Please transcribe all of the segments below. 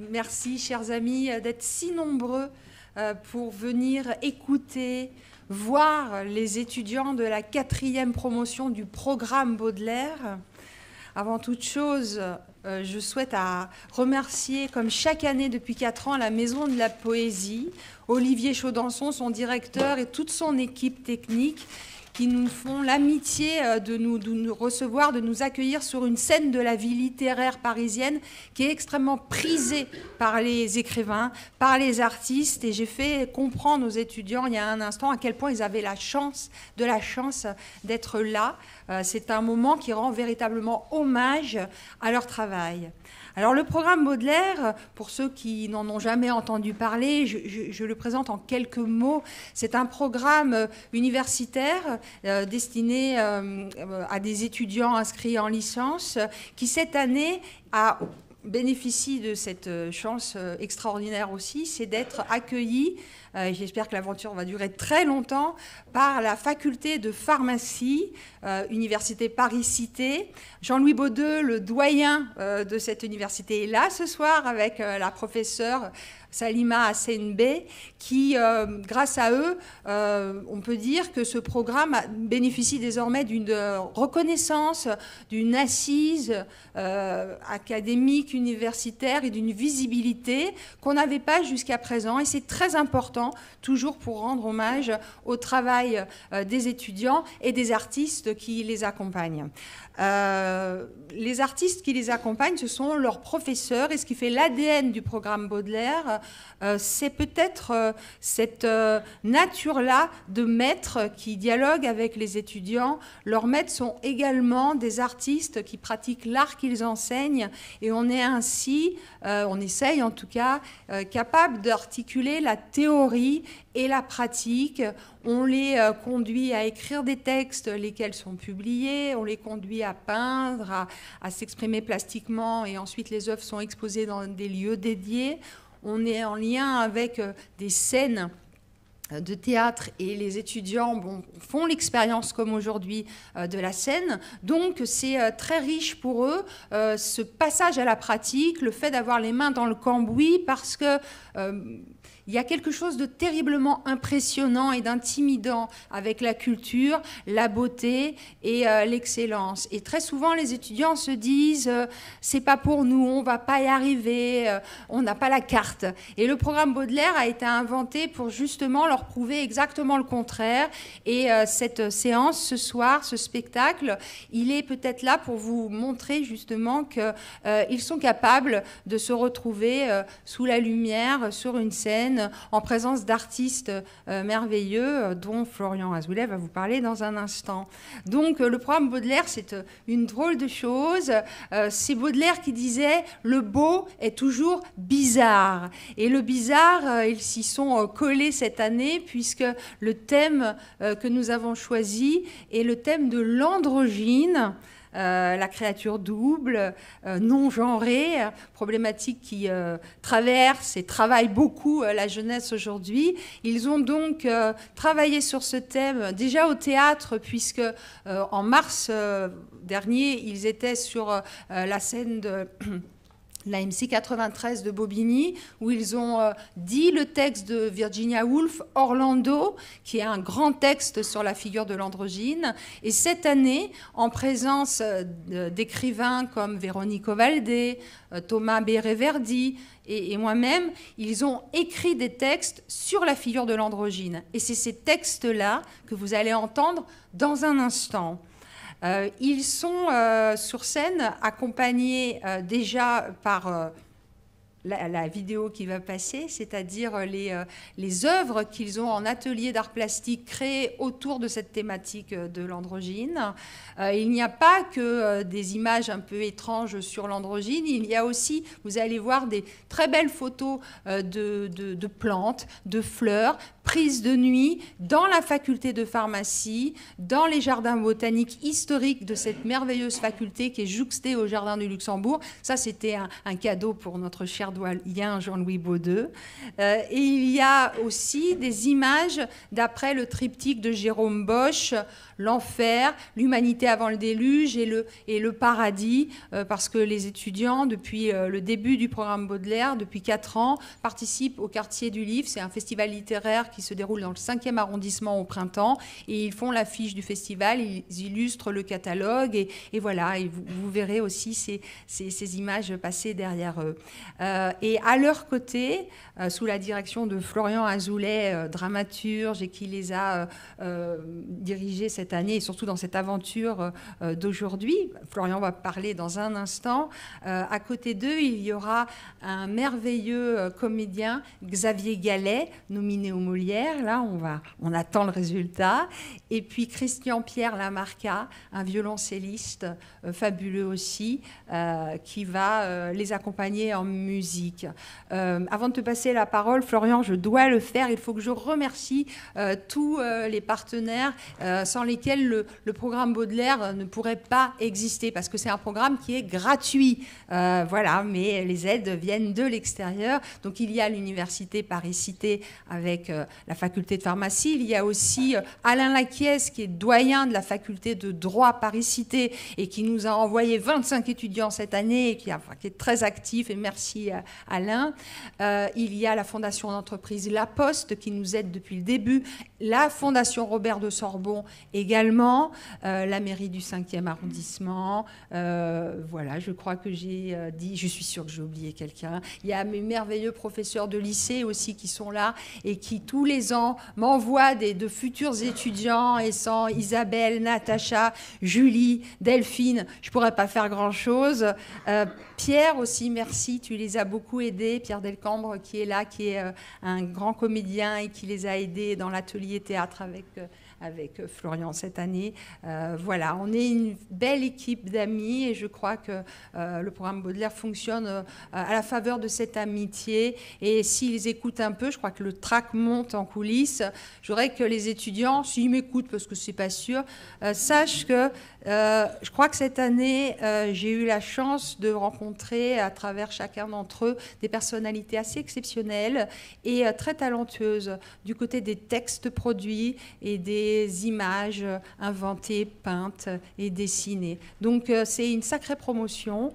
Merci, chers amis, d'être si nombreux pour venir écouter, voir les étudiants de la 4e promotion du programme Baudelaire. Avant toute chose, je souhaite remercier, comme chaque année depuis 4 ans, la Maison de la Poésie, Olivier Chaudenson, son directeur, et toute son équipe technique, qui nous font l'amitié de nous recevoir, de nous accueillir sur une scène de la vie littéraire parisienne qui est extrêmement prisée par les écrivains, par les artistes. Et j'ai fait comprendre aux étudiants il y a un instant à quel point ils avaient la chance d'être là. C'est un moment qui rend véritablement hommage à leur travail. Alors le programme Baudelaire, pour ceux qui n'en ont jamais entendu parler, je le présente en quelques mots. C'est un programme universitaire destiné à des étudiants inscrits en licence qui cette année bénéficie de cette chance extraordinaire aussi, c'est d'être accueillis, j'espère que l'aventure va durer très longtemps, par la faculté de pharmacie, Université Paris-Cité. Jean-Louis Baudeux, le doyen de cette université, est là ce soir avec la professeure Salima Hassenbey, qui, grâce à eux, on peut dire que ce programme bénéficie désormais d'une reconnaissance, d'une assise académique, universitaire et d'une visibilité qu'on n'avait pas jusqu'à présent. Et c'est très important, toujours pour rendre hommage au travail des étudiants et des artistes qui les accompagnent. Les artistes qui les accompagnent, ce sont leurs professeurs, et ce qui fait l'ADN du programme Baudelaire, c'est peut-être cette nature-là de maîtres qui dialoguent avec les étudiants. Leurs maîtres sont également des artistes qui pratiquent l'art qu'ils enseignent, et on est ainsi, on essaye en tout cas, capable d'articuler la théorie et la pratique. On les conduit à écrire des textes, lesquels sont publiés, on les conduit à peindre, à s'exprimer plastiquement, et ensuite les œuvres sont exposées dans des lieux dédiés. On est en lien avec des scènes de théâtre, et les étudiants font l'expérience comme aujourd'hui de la scène. Donc c'est très riche pour eux, ce passage à la pratique, le fait d'avoir les mains dans le cambouis, parce que il y a quelque chose de terriblement impressionnant et d'intimidant avec la culture, la beauté et l'excellence. Et très souvent, les étudiants se disent c'est pas pour nous, on va pas y arriver, on n'a pas la carte. Et le programme Baudelaire a été inventé pour justement leur prouver exactement le contraire. Et cette séance, ce soir, ce spectacle, il est peut-être là pour vous montrer justement qu'ils sont capables de se retrouver sous la lumière, sur une scène, en présence d'artistes merveilleux, dont Florian Azoulay va vous parler dans un instant. Donc le programme Baudelaire, c'est une drôle de chose. C'est Baudelaire qui disait « le beau est toujours bizarre ». Et le bizarre, ils s'y sont collés cette année, puisque le thème que nous avons choisi est le thème de l'androgyne. La créature double, non genrée, problématique qui traverse et travaille beaucoup la jeunesse aujourd'hui. Ils ont donc travaillé sur ce thème déjà au théâtre, puisque en mars dernier, ils étaient sur la scène de la MC 93 de Bobigny, où ils ont dit le texte de Virginia Woolf, Orlando, qui est un grand texte sur la figure de l'androgyne. Et cette année, en présence d'écrivains comme Véronique Ovaldé, Thomas Béréverdi et moi-même, ils ont écrit des textes sur la figure de l'androgyne. Et c'est ces textes-là que vous allez entendre dans un instant. Ils sont sur scène accompagnés déjà par la vidéo qui va passer, c'est-à-dire les œuvres qu'ils ont en atelier d'art plastique créées autour de cette thématique de l'androgyne. Il n'y a pas que des images un peu étranges sur l'androgyne, il y a aussi, vous allez voir, des très belles photos de plantes, de fleurs, prises de nuit dans la faculté de pharmacie, dans les jardins botaniques historiques de cette merveilleuse faculté qui est jouxtée au jardin du Luxembourg. Ça, c'était un cadeau pour notre cher Pierre Doyen, Jean-Louis Baudeux. Et il y a aussi des images d'après le triptyque de Jérôme Bosch, l'enfer, l'humanité avant le déluge et le paradis, parce que les étudiants, depuis le début du programme Baudelaire, depuis 4 ans, participent au Quartier du Livre. C'est un festival littéraire qui se déroule dans le 5e arrondissement au printemps, et ils font l'affiche du festival, ils illustrent le catalogue, et voilà, et vous verrez aussi ces images passer derrière eux. Et à leur côté, sous la direction de Florian Azoulay, dramaturge, et qui les a dirigés cette année, et surtout dans cette aventure d'aujourd'hui. Florian va parler dans un instant. À côté d'eux, il y aura un merveilleux comédien, Xavier Gallet, nominé aux Molières. Là, on attend le résultat. Et puis Christian-Pierre Lamarca, un violoncelliste fabuleux aussi, qui va les accompagner en musique. Avant de te passer la parole, Florian, je dois le faire. Il faut que je remercie tous les partenaires sans lesquels le programme Baudelaire ne pourrait pas exister, parce que c'est un programme qui est gratuit. Voilà, mais les aides viennent de l'extérieur. Donc il y a l'université Paris-Cité avec la faculté de pharmacie. Il y a aussi Alain Laquiès, qui est doyen de la faculté de droit Paris-Cité et qui nous a envoyé 25 étudiants cette année, et qui est très actif, et merci Alain. Il y a la fondation d'entreprise La Poste qui nous aide depuis le début, la fondation Robert de Sorbon également, la mairie du 5e arrondissement. Voilà, je crois que j'ai dit, je suis sûre que j'ai oublié quelqu'un. Il y a mes merveilleux professeurs de lycée aussi qui sont là et qui tous les ans m'envoient de futurs étudiants, et sans Isabelle, Natacha, Julie, Delphine, je ne pourrais pas faire grand-chose. Pierre aussi, merci, tu les as beaucoup aidés. Pierre Delcambre qui est là, qui est un grand comédien et qui les a aidés dans l'atelier théâtre avec Florian cette année. Voilà, on est une belle équipe d'amis, et je crois que le programme Baudelaire fonctionne à la faveur de cette amitié. Et s'ils écoutent un peu, je crois que le trac monte en coulisses. Je voudrais que les étudiants, s'ils m'écoutent, parce que c'est pas sûr, sachent que je crois que cette année, j'ai eu la chance de rencontrer à travers chacun d'entre eux des personnalités assez exceptionnelles et très talentueuses du côté des textes produits et des images inventées, peintes et dessinées. Donc c'est une sacrée promotion.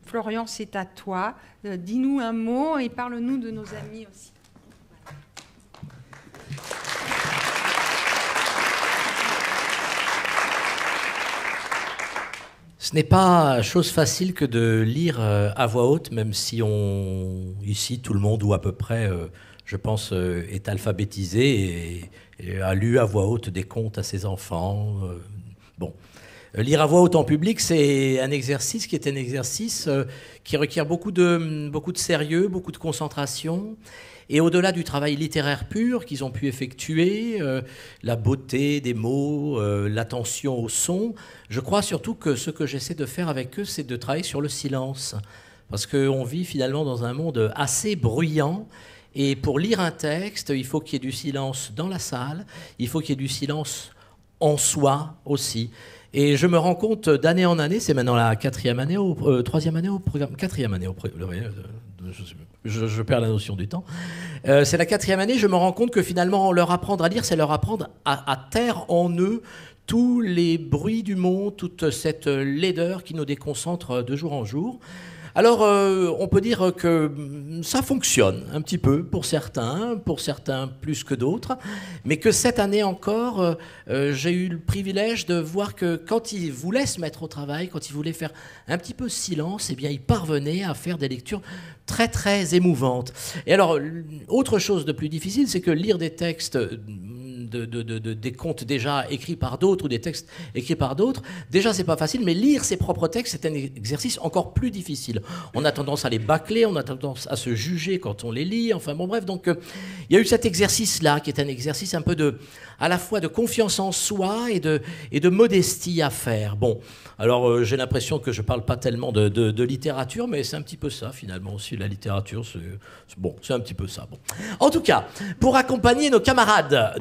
Florian, c'est à toi. Dis-nous un mot et parle-nous de nos amis aussi. Ce n'est pas chose facile que de lire à voix haute, même si ici, tout le monde, ou à peu près, je pense, est alphabétisé et a lu à voix haute des contes à ses enfants. Bon. Lire à voix haute en public, c'est un exercice qui est un exercice qui requiert beaucoup de sérieux, beaucoup de concentration. Et au-delà du travail littéraire pur qu'ils ont pu effectuer, la beauté des mots, l'attention au son, je crois surtout que ce que j'essaie de faire avec eux, c'est de travailler sur le silence. Parce qu'on vit finalement dans un monde assez bruyant. Et pour lire un texte, il faut qu'il y ait du silence dans la salle, il faut qu'il y ait du silence en soi aussi. Et je me rends compte d'année en année, c'est maintenant la troisième année au programme, quatrième année au programme, je perds la notion du temps. C'est la 4e année, je me rends compte que finalement, leur apprendre à lire, c'est leur apprendre à taire en eux tous les bruits du monde, toute cette laideur qui nous déconcentre de jour en jour. Alors, on peut dire que ça fonctionne un petit peu pour certains plus que d'autres, mais que cette année encore, j'ai eu le privilège de voir que quand ils voulaient se mettre au travail, quand ils voulaient faire un petit peu silence, eh bien, ils parvenaient à faire des lectures très, très émouvantes. Et alors, autre chose de plus difficile, c'est que lire des textes des contes déjà écrits par d'autres ou des textes écrits par d'autres, déjà c'est pas facile, mais lire ses propres textes c'est un exercice encore plus difficile. On a tendance à les bâcler, on a tendance à se juger quand on les lit, enfin bon bref, donc il y a eu cet exercice-là qui est un exercice un peu de à la fois de confiance en soi et de modestie à faire. Bon, alors j'ai l'impression que je ne parle pas tellement de littérature, mais c'est un petit peu ça finalement aussi, la littérature, c'est un petit peu ça. Bon. En tout cas, pour accompagner nos camarades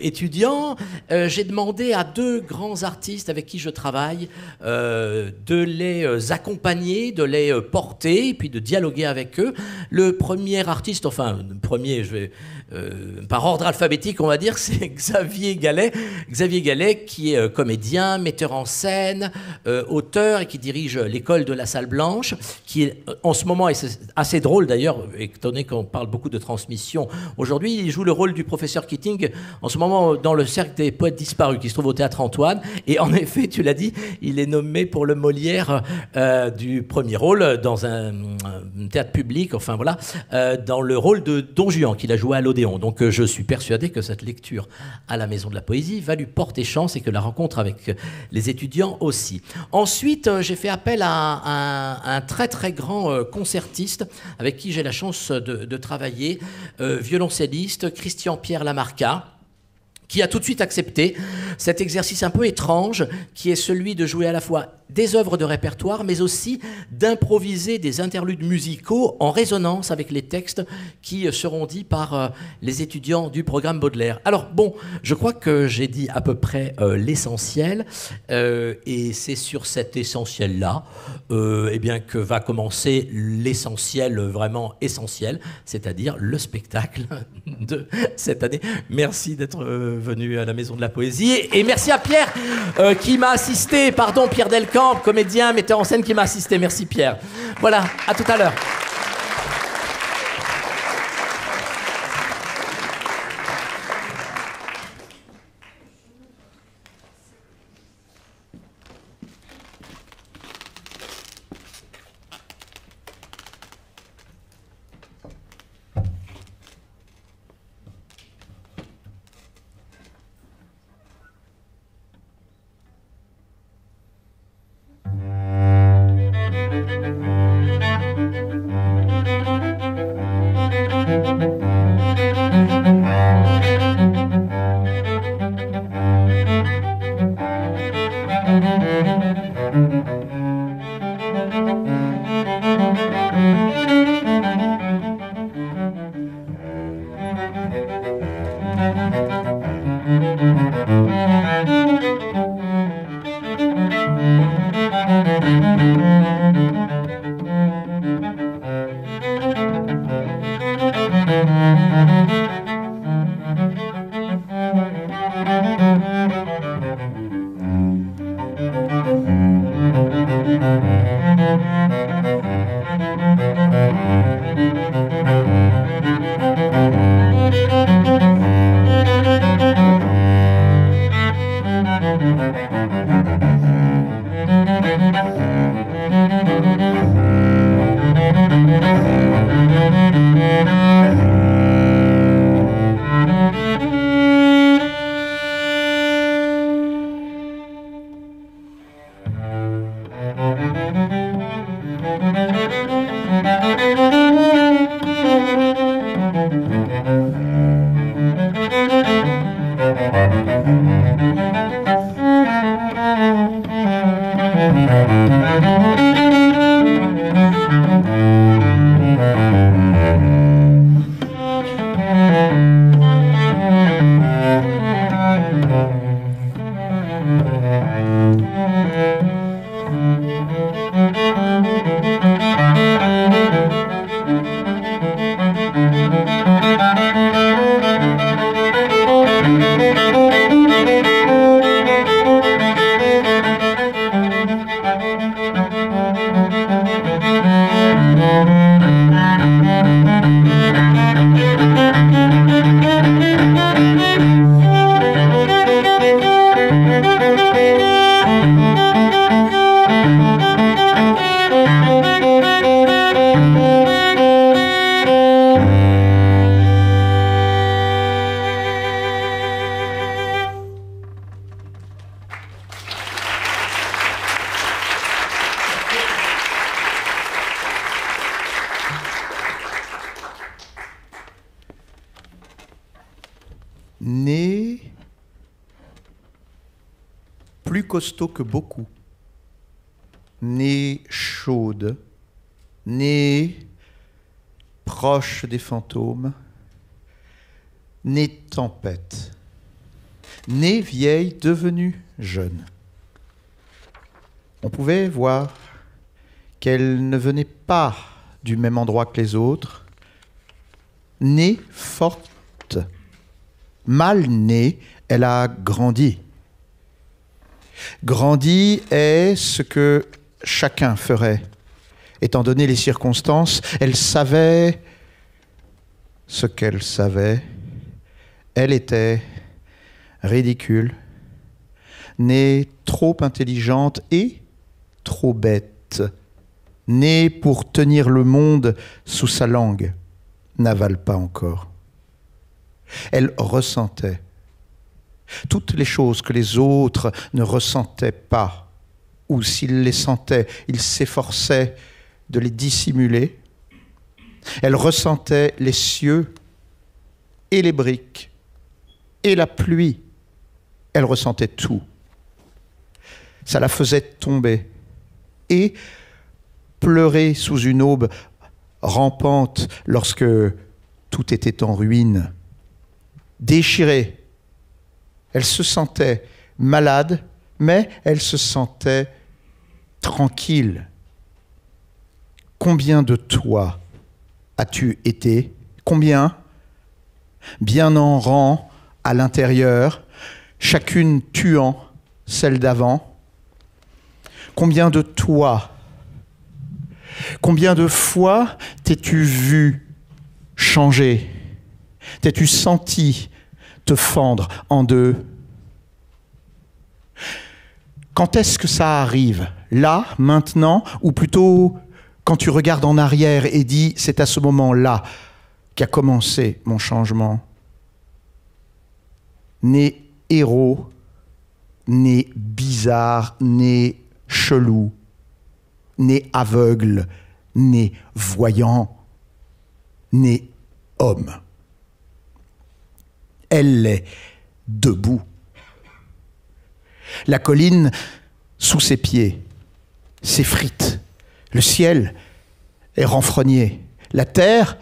étudiants, j'ai demandé à 2 grands artistes avec qui je travaille de les accompagner, de les porter, et puis de dialoguer avec eux. Le premier artiste, enfin, le premier, je vais... par ordre alphabétique, on va dire, c'est Xavier Gallet. Xavier Gallet, qui est comédien, metteur en scène, auteur et qui dirige l'école de la Salle Blanche, qui est en ce moment, et c'est assez drôle d'ailleurs, étant donné qu'on parle beaucoup de transmission aujourd'hui, il joue le rôle du professeur Keating en ce moment dans le Cercle des poètes disparus qui se trouve au Théâtre Antoine. Et en effet, tu l'as dit, il est nommé pour le Molière du premier rôle dans un théâtre public, enfin voilà, dans le rôle de Don Juan qu'il a joué à l'Odéon. Donc je suis persuadé que cette lecture à la Maison de la Poésie va lui porter chance et que la rencontre avec les étudiants aussi. Ensuite, j'ai fait appel à un très très grand concertiste avec qui j'ai la chance de travailler, violoncelliste Christian-Pierre Lamarca, qui a tout de suite accepté cet exercice un peu étrange qui est celui de jouer à la fois des œuvres de répertoire, mais aussi d'improviser des interludes musicaux en résonance avec les textes qui seront dits par les étudiants du programme Baudelaire. Alors bon, je crois que j'ai dit à peu près l'essentiel, et c'est sur cet essentiel-là eh bien, que va commencer l'essentiel vraiment essentiel, c'est-à-dire le spectacle de cette année. Merci d'être venu à la Maison de la Poésie, et merci à Pierre qui m'a assisté, pardon, Pierre Delcamp, comédien, metteur en scène qui m'a assisté. Merci Pierre. Voilà, à tout à l'heure. costaud que beaucoup, née chaude, née proche des fantômes, née tempête, née vieille, devenue jeune. On pouvait voir qu'elle ne venait pas du même endroit que les autres, née forte, mal née, elle a grandi. Grandi est ce que chacun ferait. Étant donné les circonstances, elle savait ce qu'elle savait. Elle était ridicule, née trop intelligente et trop bête, née pour tenir le monde sous sa langue, n'avale pas encore. Elle ressentait toutes les choses que les autres ne ressentaient pas, ou s'ils les sentaient, ils s'efforçaient de les dissimuler. Elle ressentait les cieux et les briques et la pluie. Elle ressentait tout. Ça la faisait tomber et pleurer sous une aube rampante lorsque tout était en ruine. Déchirée. Elle se sentait malade, mais elle se sentait tranquille. Combien de toi as-tu été? Combien? Bien en rang à l'intérieur, chacune tuant celle d'avant. Combien de toi? Combien de fois t'es-tu vu changer? T'es-tu senti te fendre en deux? Quand est-ce que ça arrive? Là, maintenant, ou plutôt quand tu regardes en arrière et dis « c'est à ce moment-là qu'a commencé mon changement ». Né héros, né bizarre, né chelou, né aveugle, né voyant, né homme. Elle est debout. La colline sous ses pieds s'effrite. Le ciel est renfrogné. La terre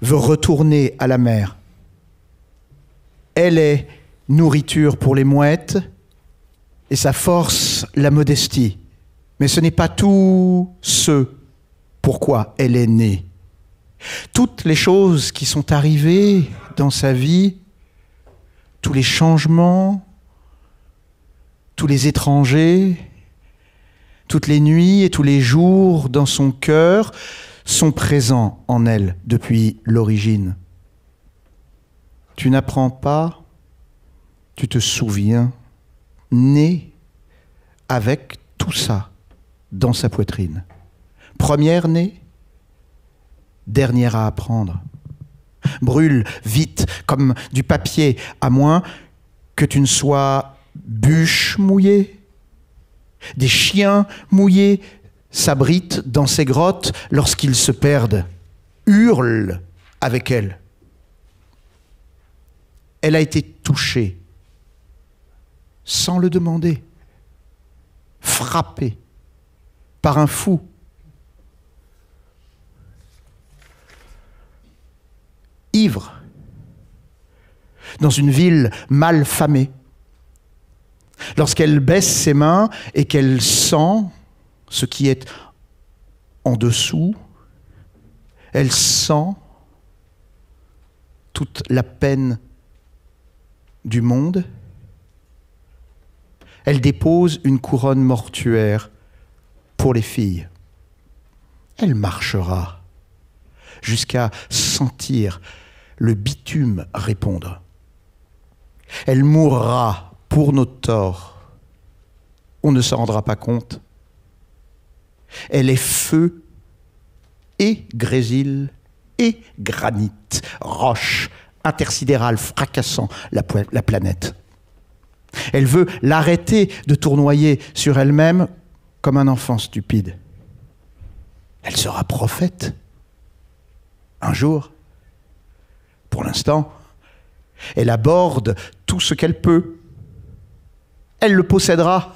veut retourner à la mer. Elle est nourriture pour les mouettes et sa force, la modestie. Mais ce n'est pas tout ce pourquoi elle est née. Toutes les choses qui sont arrivées dans sa vie, tous les changements, tous les étrangers, toutes les nuits et tous les jours dans son cœur sont présents en elle depuis l'origine. Tu n'apprends pas, tu te souviens, né avec tout ça dans sa poitrine. Première née, dernière à apprendre. Brûle vite comme du papier, à moins que tu ne sois bûche mouillée. Des chiens mouillés s'abritent dans ces grottes lorsqu'ils se perdent, hurlent avec elle. Elle a été touchée, sans le demander, frappée par un fou. Ivre, dans une ville mal famée. Lorsqu'elle baisse ses mains et qu'elle sent ce qui est en dessous, elle sent toute la peine du monde. Elle dépose une couronne mortuaire pour les filles. Elle marchera jusqu'à sentir le bitume répondre. Elle mourra pour nos torts. On ne s'en rendra pas compte. Elle est feu et grésil et granit, roche intersidérale fracassant la planète. Elle veut l'arrêter de tournoyer sur elle-même comme un enfant stupide. Elle sera prophète un jour. Pour l'instant, elle aborde tout ce qu'elle peut. Elle le possédera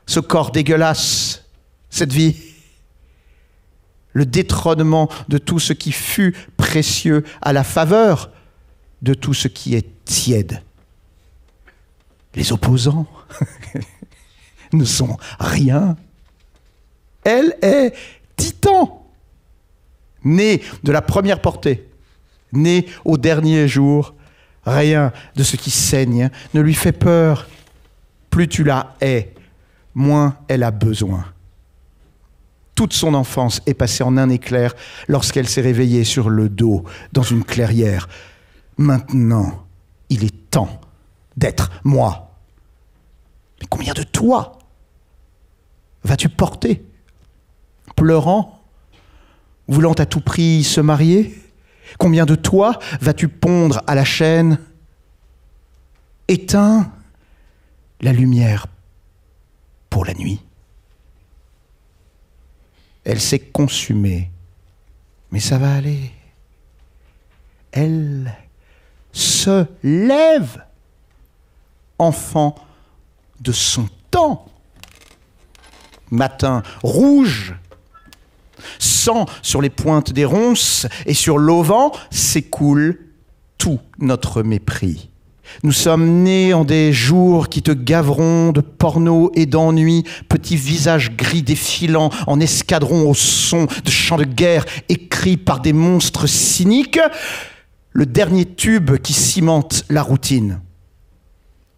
ce corps dégueulasse, cette vie, le détrônement de tout ce qui fut précieux à la faveur de tout ce qui est tiède. Les opposants ne sont rien. Elle est Titan, née de la première portée, née au dernier jour. Rien de ce qui saigne ne lui fait peur. Plus tu la hais, moins elle a besoin. Toute son enfance est passée en un éclair lorsqu'elle s'est réveillée sur le dos dans une clairière. Maintenant, il est temps d'être moi. Mais combien de toi vas-tu porter? Pleurant, voulant à tout prix se marier? Combien de toi vas-tu pondre à la chaîne? Éteins la lumière pour la nuit. Elle s'est consumée, mais ça va aller. Elle se lève, enfant de son temps. Matin rouge, sang sur les pointes des ronces et sur l'auvent s'écoule tout notre mépris. Nous sommes nés en des jours qui te gaveront de porno et d'ennui, petits visages gris défilant en escadron au son de chants de guerre écrits par des monstres cyniques, le dernier tube qui cimente la routine.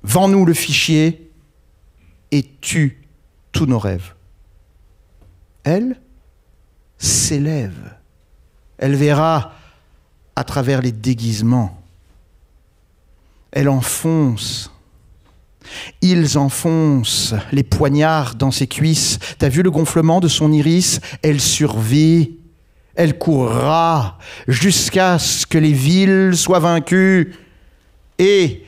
Vends-nous le fichier et tue tous nos rêves. Elle s'élève. Elle verra à travers les déguisements. Elle enfonce. Ils enfoncent les poignards dans ses cuisses. T'as vu le gonflement de son iris? Elle survit. Elle courra jusqu'à ce que les villes soient vaincues et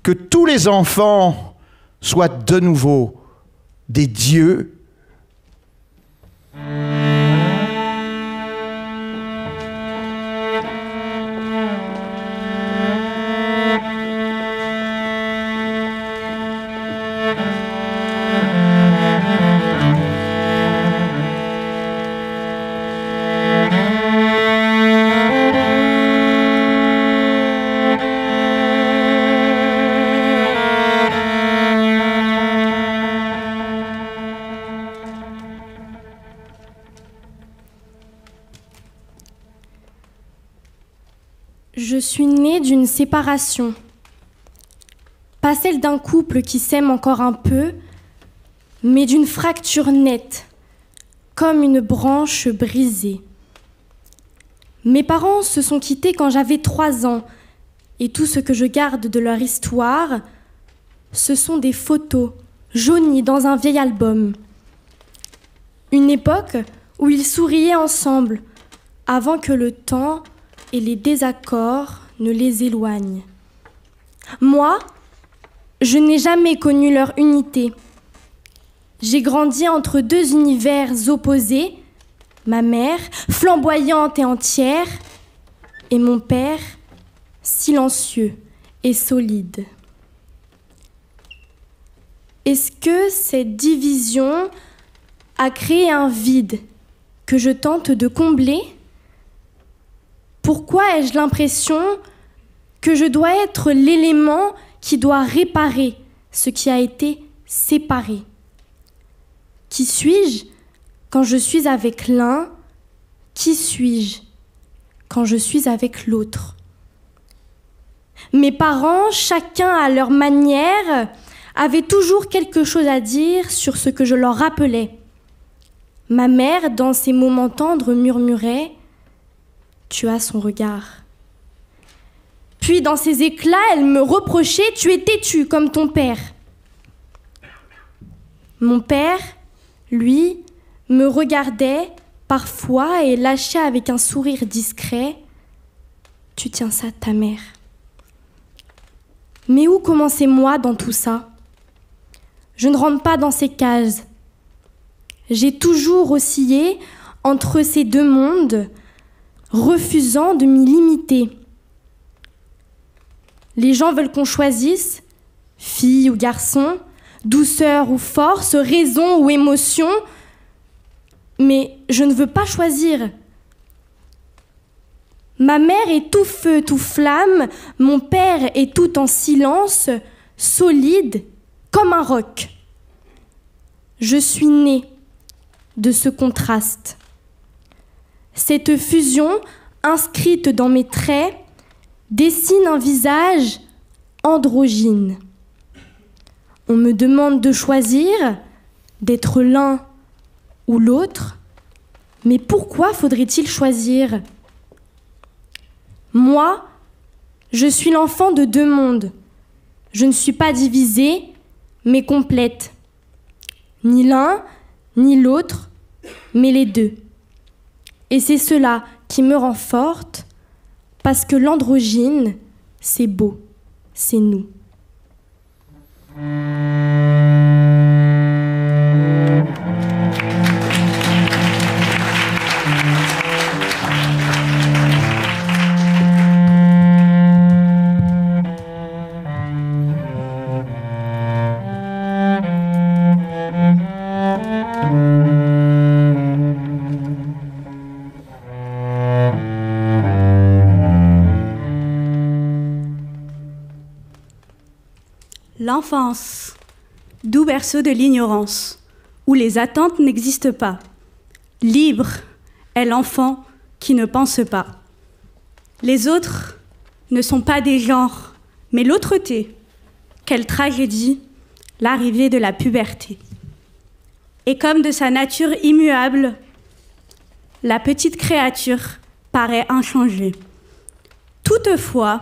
que tous les enfants soient de nouveau des dieux. Je suis née d'une séparation, pas celle d'un couple qui s'aime encore un peu, mais d'une fracture nette, comme une branche brisée. Mes parents se sont quittés quand j'avais 3 ans, et tout ce que je garde de leur histoire, ce sont des photos jaunies dans un vieil album. Une époque où ils souriaient ensemble, avant que le temps et les désaccords ne les éloignent. Moi, je n'ai jamais connu leur unité. J'ai grandi entre 2 univers opposés, ma mère, flamboyante et entière, et mon père, silencieux et solide. Est-ce que cette division a créé un vide que je tente de combler ? Pourquoi ai-je l'impression que je dois être l'élément qui doit réparer ce qui a été séparé? Qui suis-je quand je suis avec l'un? Qui suis-je quand je suis avec l'autre? Mes parents, chacun à leur manière, avaient toujours quelque chose à dire sur ce que je leur rappelais. Ma mère, dans ses moments tendres, murmurait: tu as son regard. Puis, dans ses éclats, elle me reprochait: tu es têtu comme ton père. Mon père, lui, me regardait parfois et lâchait avec un sourire discret: tu tiens ça de ta mère. Mais où commençais moi dans tout ça? Je ne rentre pas dans ces cases. J'ai toujours oscillé entre ces 2 mondes, refusant de m'y limiter. Les gens veulent qu'on choisisse, fille ou garçon, douceur ou force, raison ou émotion. Mais je ne veux pas choisir. Ma mère est tout feu, tout flamme, mon père est tout en silence, solide comme un roc. Je suis née de ce contraste. Cette fusion, inscrite dans mes traits, dessine un visage androgyne. On me demande de choisir, d'être l'un ou l'autre, mais pourquoi faudrait-il choisir ? Moi, je suis l'enfant de deux mondes. Je ne suis pas divisée, mais complète. Ni l'un, ni l'autre, mais les deux. Et c'est cela qui me rend forte, parce que l'androgyne, c'est beau, c'est nous. L'enfance, doux berceau de l'ignorance, où les attentes n'existent pas. Libre est l'enfant qui ne pense pas. Les autres ne sont pas des genres, mais l'autre-té. Quelle tragédie, l'arrivée de la puberté. Et comme de sa nature immuable, la petite créature paraît inchangée. Toutefois,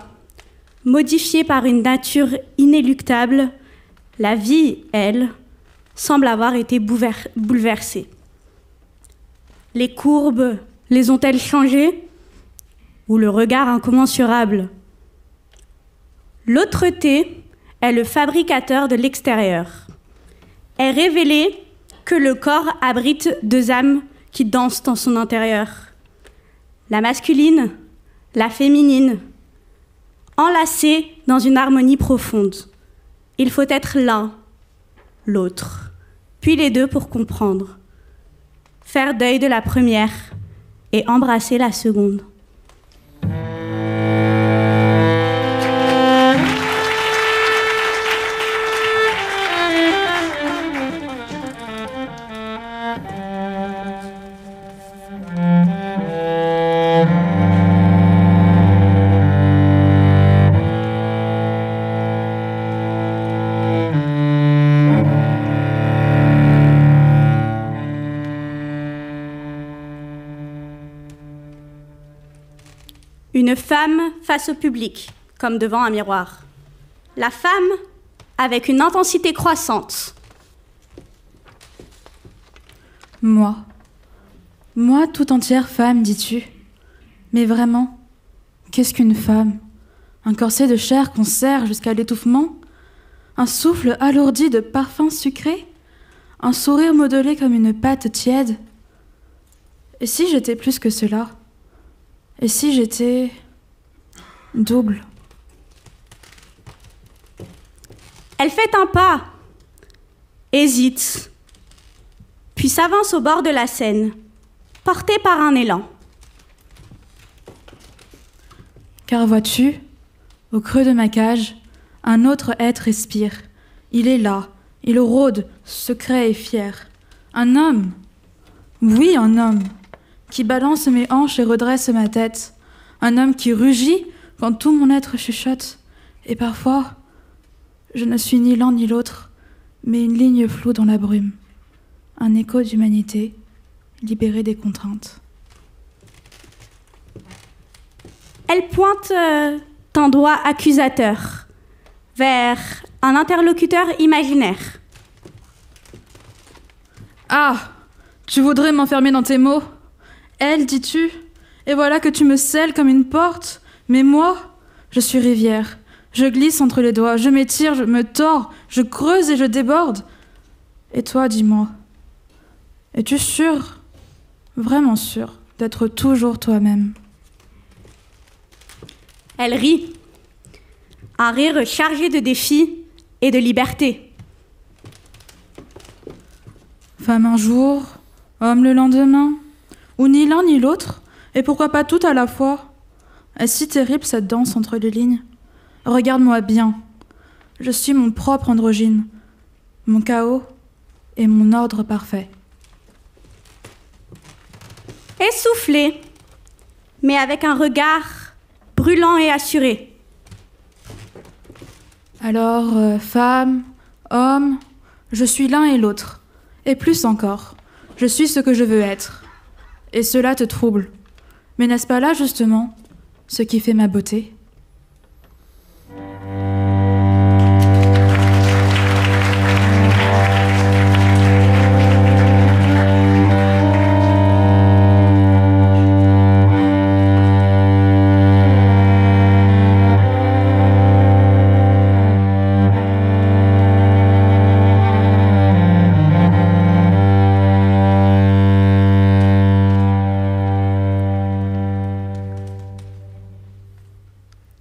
modifiée par une nature inéluctable, la vie, elle, semble avoir été bouleversée. Les courbes les ont-elles changées? Ou le regard incommensurable? L'autre-té est le fabricateur de l'extérieur. Est révélé que le corps abrite deux âmes qui dansent en son intérieur. La masculine, la féminine, enlacés dans une harmonie profonde. Il faut être l'un, l'autre, puis les deux pour comprendre. Faire deuil de la première et embrasser la seconde. Une femme face au public, comme devant un miroir. La femme avec une intensité croissante. Moi tout entière femme, dis-tu. Mais vraiment, qu'est-ce qu'une femme? Un corset de chair qu'on serre jusqu'à l'étouffement? Un souffle alourdi de parfums sucrés? Un sourire modelé comme une pâte tiède? Et si j'étais plus que cela? Et si j'étais double? Elle fait un pas, hésite, puis s'avance au bord de la Seine, portée par un élan. Car vois-tu, au creux de ma cage, un autre être respire. Il est là, il rôde, secret et fier. Un homme, oui, un homme, qui balance mes hanches et redresse ma tête. Un homme qui rugit quand tout mon être chuchote. Et parfois, je ne suis ni l'un ni l'autre, mais une ligne floue dans la brume. Un écho d'humanité, libéré des contraintes. Elle pointe un doigt accusateur vers un interlocuteur imaginaire. Ah, tu voudrais m'enfermer dans tes mots? Elle, dis-tu? Et voilà que tu me scelles comme une porte. Mais moi, je suis rivière. Je glisse entre les doigts, je m'étire, je me tords, je creuse et je déborde. Et toi, dis-moi, es-tu sûre, vraiment sûre, d'être toujours toi-même? Elle rit. Un rire chargé de défis et de liberté. Femme un jour, homme le lendemain, ou ni l'un ni l'autre, et pourquoi pas tout à la fois? Est-ce si terrible cette danse entre les lignes? Regarde-moi bien, je suis mon propre androgyne, mon chaos et mon ordre parfait. Essoufflé, mais avec un regard brûlant et assuré. Alors, femme, homme, je suis l'un et l'autre, et plus encore, je suis ce que je veux être. Et cela te trouble. Mais n'est-ce pas là, justement, ce qui fait ma beauté ?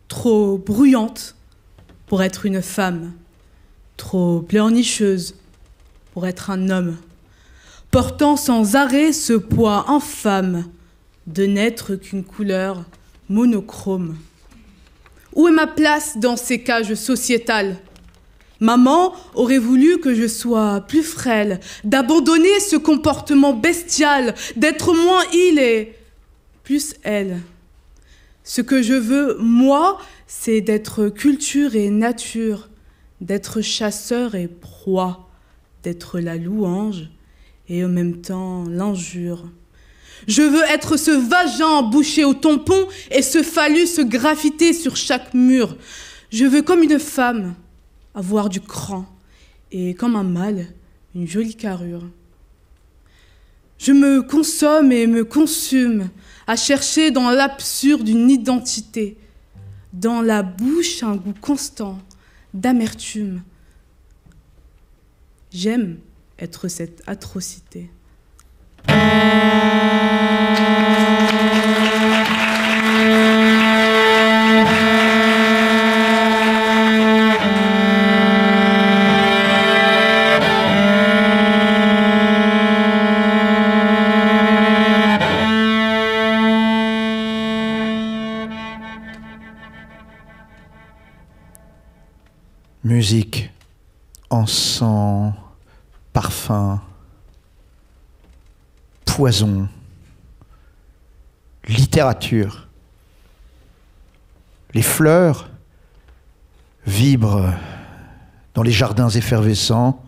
Trop bruyante pour être une femme, trop pleurnicheuse pour être un homme, portant sans arrêt ce poids infâme de n'être qu'une couleur monochrome. Où est ma place dans ces cages sociétales? Maman aurait voulu que je sois plus frêle, d'abandonner ce comportement bestial, d'être moins il et plus elle. Ce que je veux, moi, c'est d'être culture et nature, d'être chasseur et proie, d'être la louange et en même temps l'injure. Je veux être ce vagin bouché au tampon et ce phallus graffité sur chaque mur. Je veux, comme une femme, avoir du cran et, comme un mâle, une jolie carrure. Je me consomme et me consume à chercher dans l'absurde une identité, dans la bouche un goût constant d'amertume. J'aime être cette atrocité. Musique, encens, parfum, poison, littérature. Les fleurs vibrent dans les jardins effervescents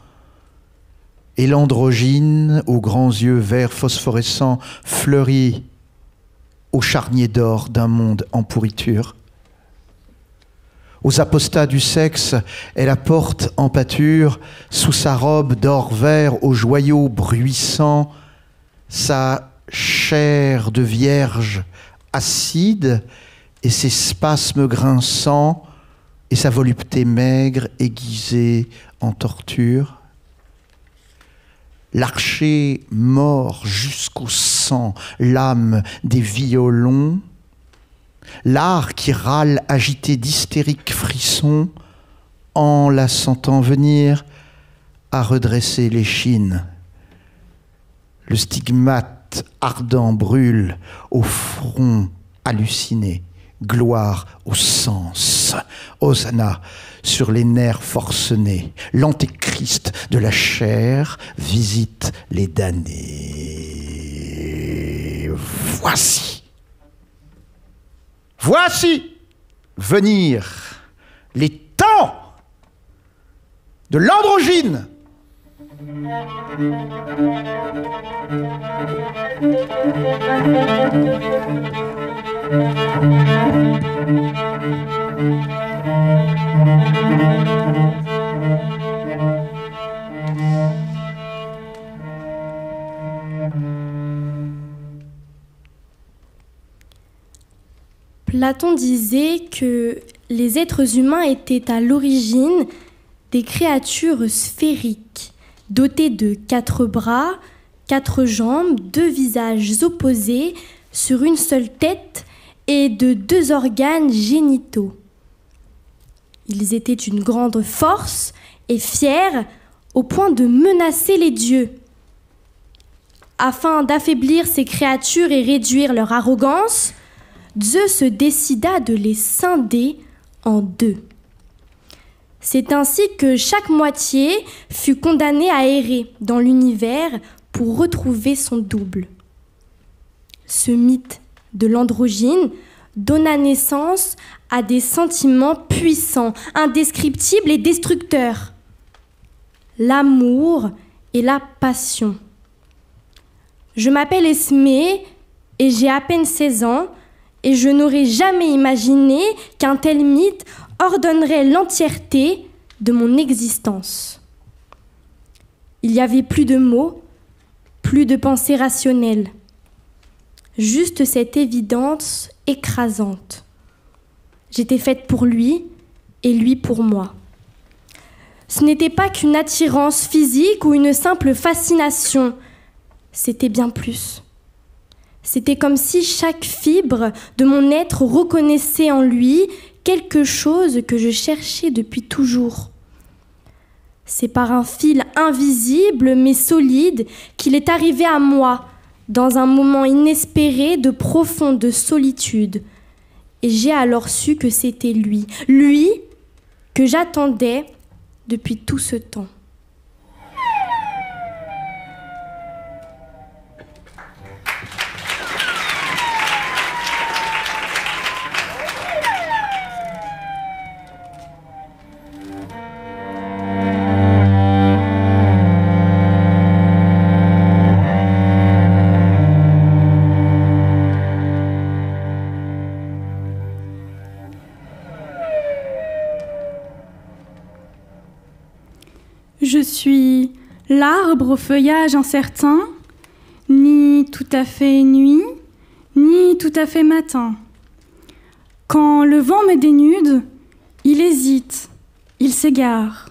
et l'androgyne, aux grands yeux verts phosphorescents, fleurit au charnier d'or d'un monde en pourriture. Aux apostats du sexe, elle apporte en pâture, sous sa robe d'or vert aux joyaux bruissants, sa chair de vierge acide et ses spasmes grinçants et sa volupté maigre aiguisée en torture. L'archer mord jusqu'au sang l'âme des violons, l'art qui râle agité d'hystériques frissons, en la sentant venir, a redressé l'échine. Le stigmate ardent brûle au front halluciné. Gloire aux sens. Hosanna sur les nerfs forcenés. L'antéchrist de la chair visite les damnés. Voici venir les temps de l'androgyne. Platon disait que les êtres humains étaient à l'origine des créatures sphériques, dotées de 4 bras, 4 jambes, 2 visages opposés sur une seule tête et de 2 organes génitaux. Ils étaient d'une grande force et fiers au point de menacer les dieux. Afin d'affaiblir ces créatures et réduire leur arrogance, Zeus décida de les scinder en deux. C'est ainsi que chaque moitié fut condamnée à errer dans l'univers pour retrouver son double. Ce mythe de l'androgyne donna naissance à des sentiments puissants, indescriptibles et destructeurs. L'amour et la passion. Je m'appelle Esmée et j'ai à peine 16 ans et je n'aurais jamais imaginé qu'un tel mythe ordonnerait l'entièreté de mon existence. Il n'y avait plus de mots, plus de pensées rationnelles, juste cette évidence écrasante. J'étais faite pour lui et lui pour moi. Ce n'était pas qu'une attirance physique ou une simple fascination, c'était bien plus. C'était comme si chaque fibre de mon être reconnaissait en lui quelque chose que je cherchais depuis toujours. C'est par un fil invisible mais solide qu'il est arrivé à moi dans un moment inespéré de profonde solitude. Et j'ai alors su que c'était lui, lui que j'attendais depuis tout ce temps. Je suis l'arbre au feuillage incertain, ni tout à fait nuit, ni tout à fait matin. Quand le vent me dénude, il hésite, il s'égare.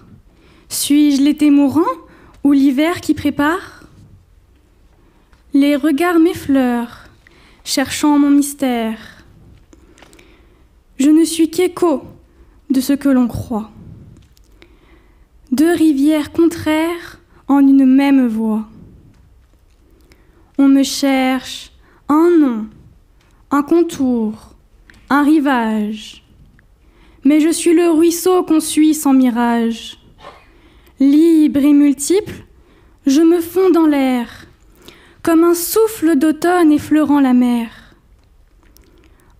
Suis-je l'été mourant ou l'hiver qui prépare ? Les regards m'effleurent, cherchant mon mystère. Je ne suis qu'écho de ce que l'on croit. Deux rivières contraires en une même voie. On me cherche un nom, un contour, un rivage. Mais je suis le ruisseau qu'on suit sans mirage. Libre et multiple, je me fonds dans l'air, comme un souffle d'automne effleurant la mer.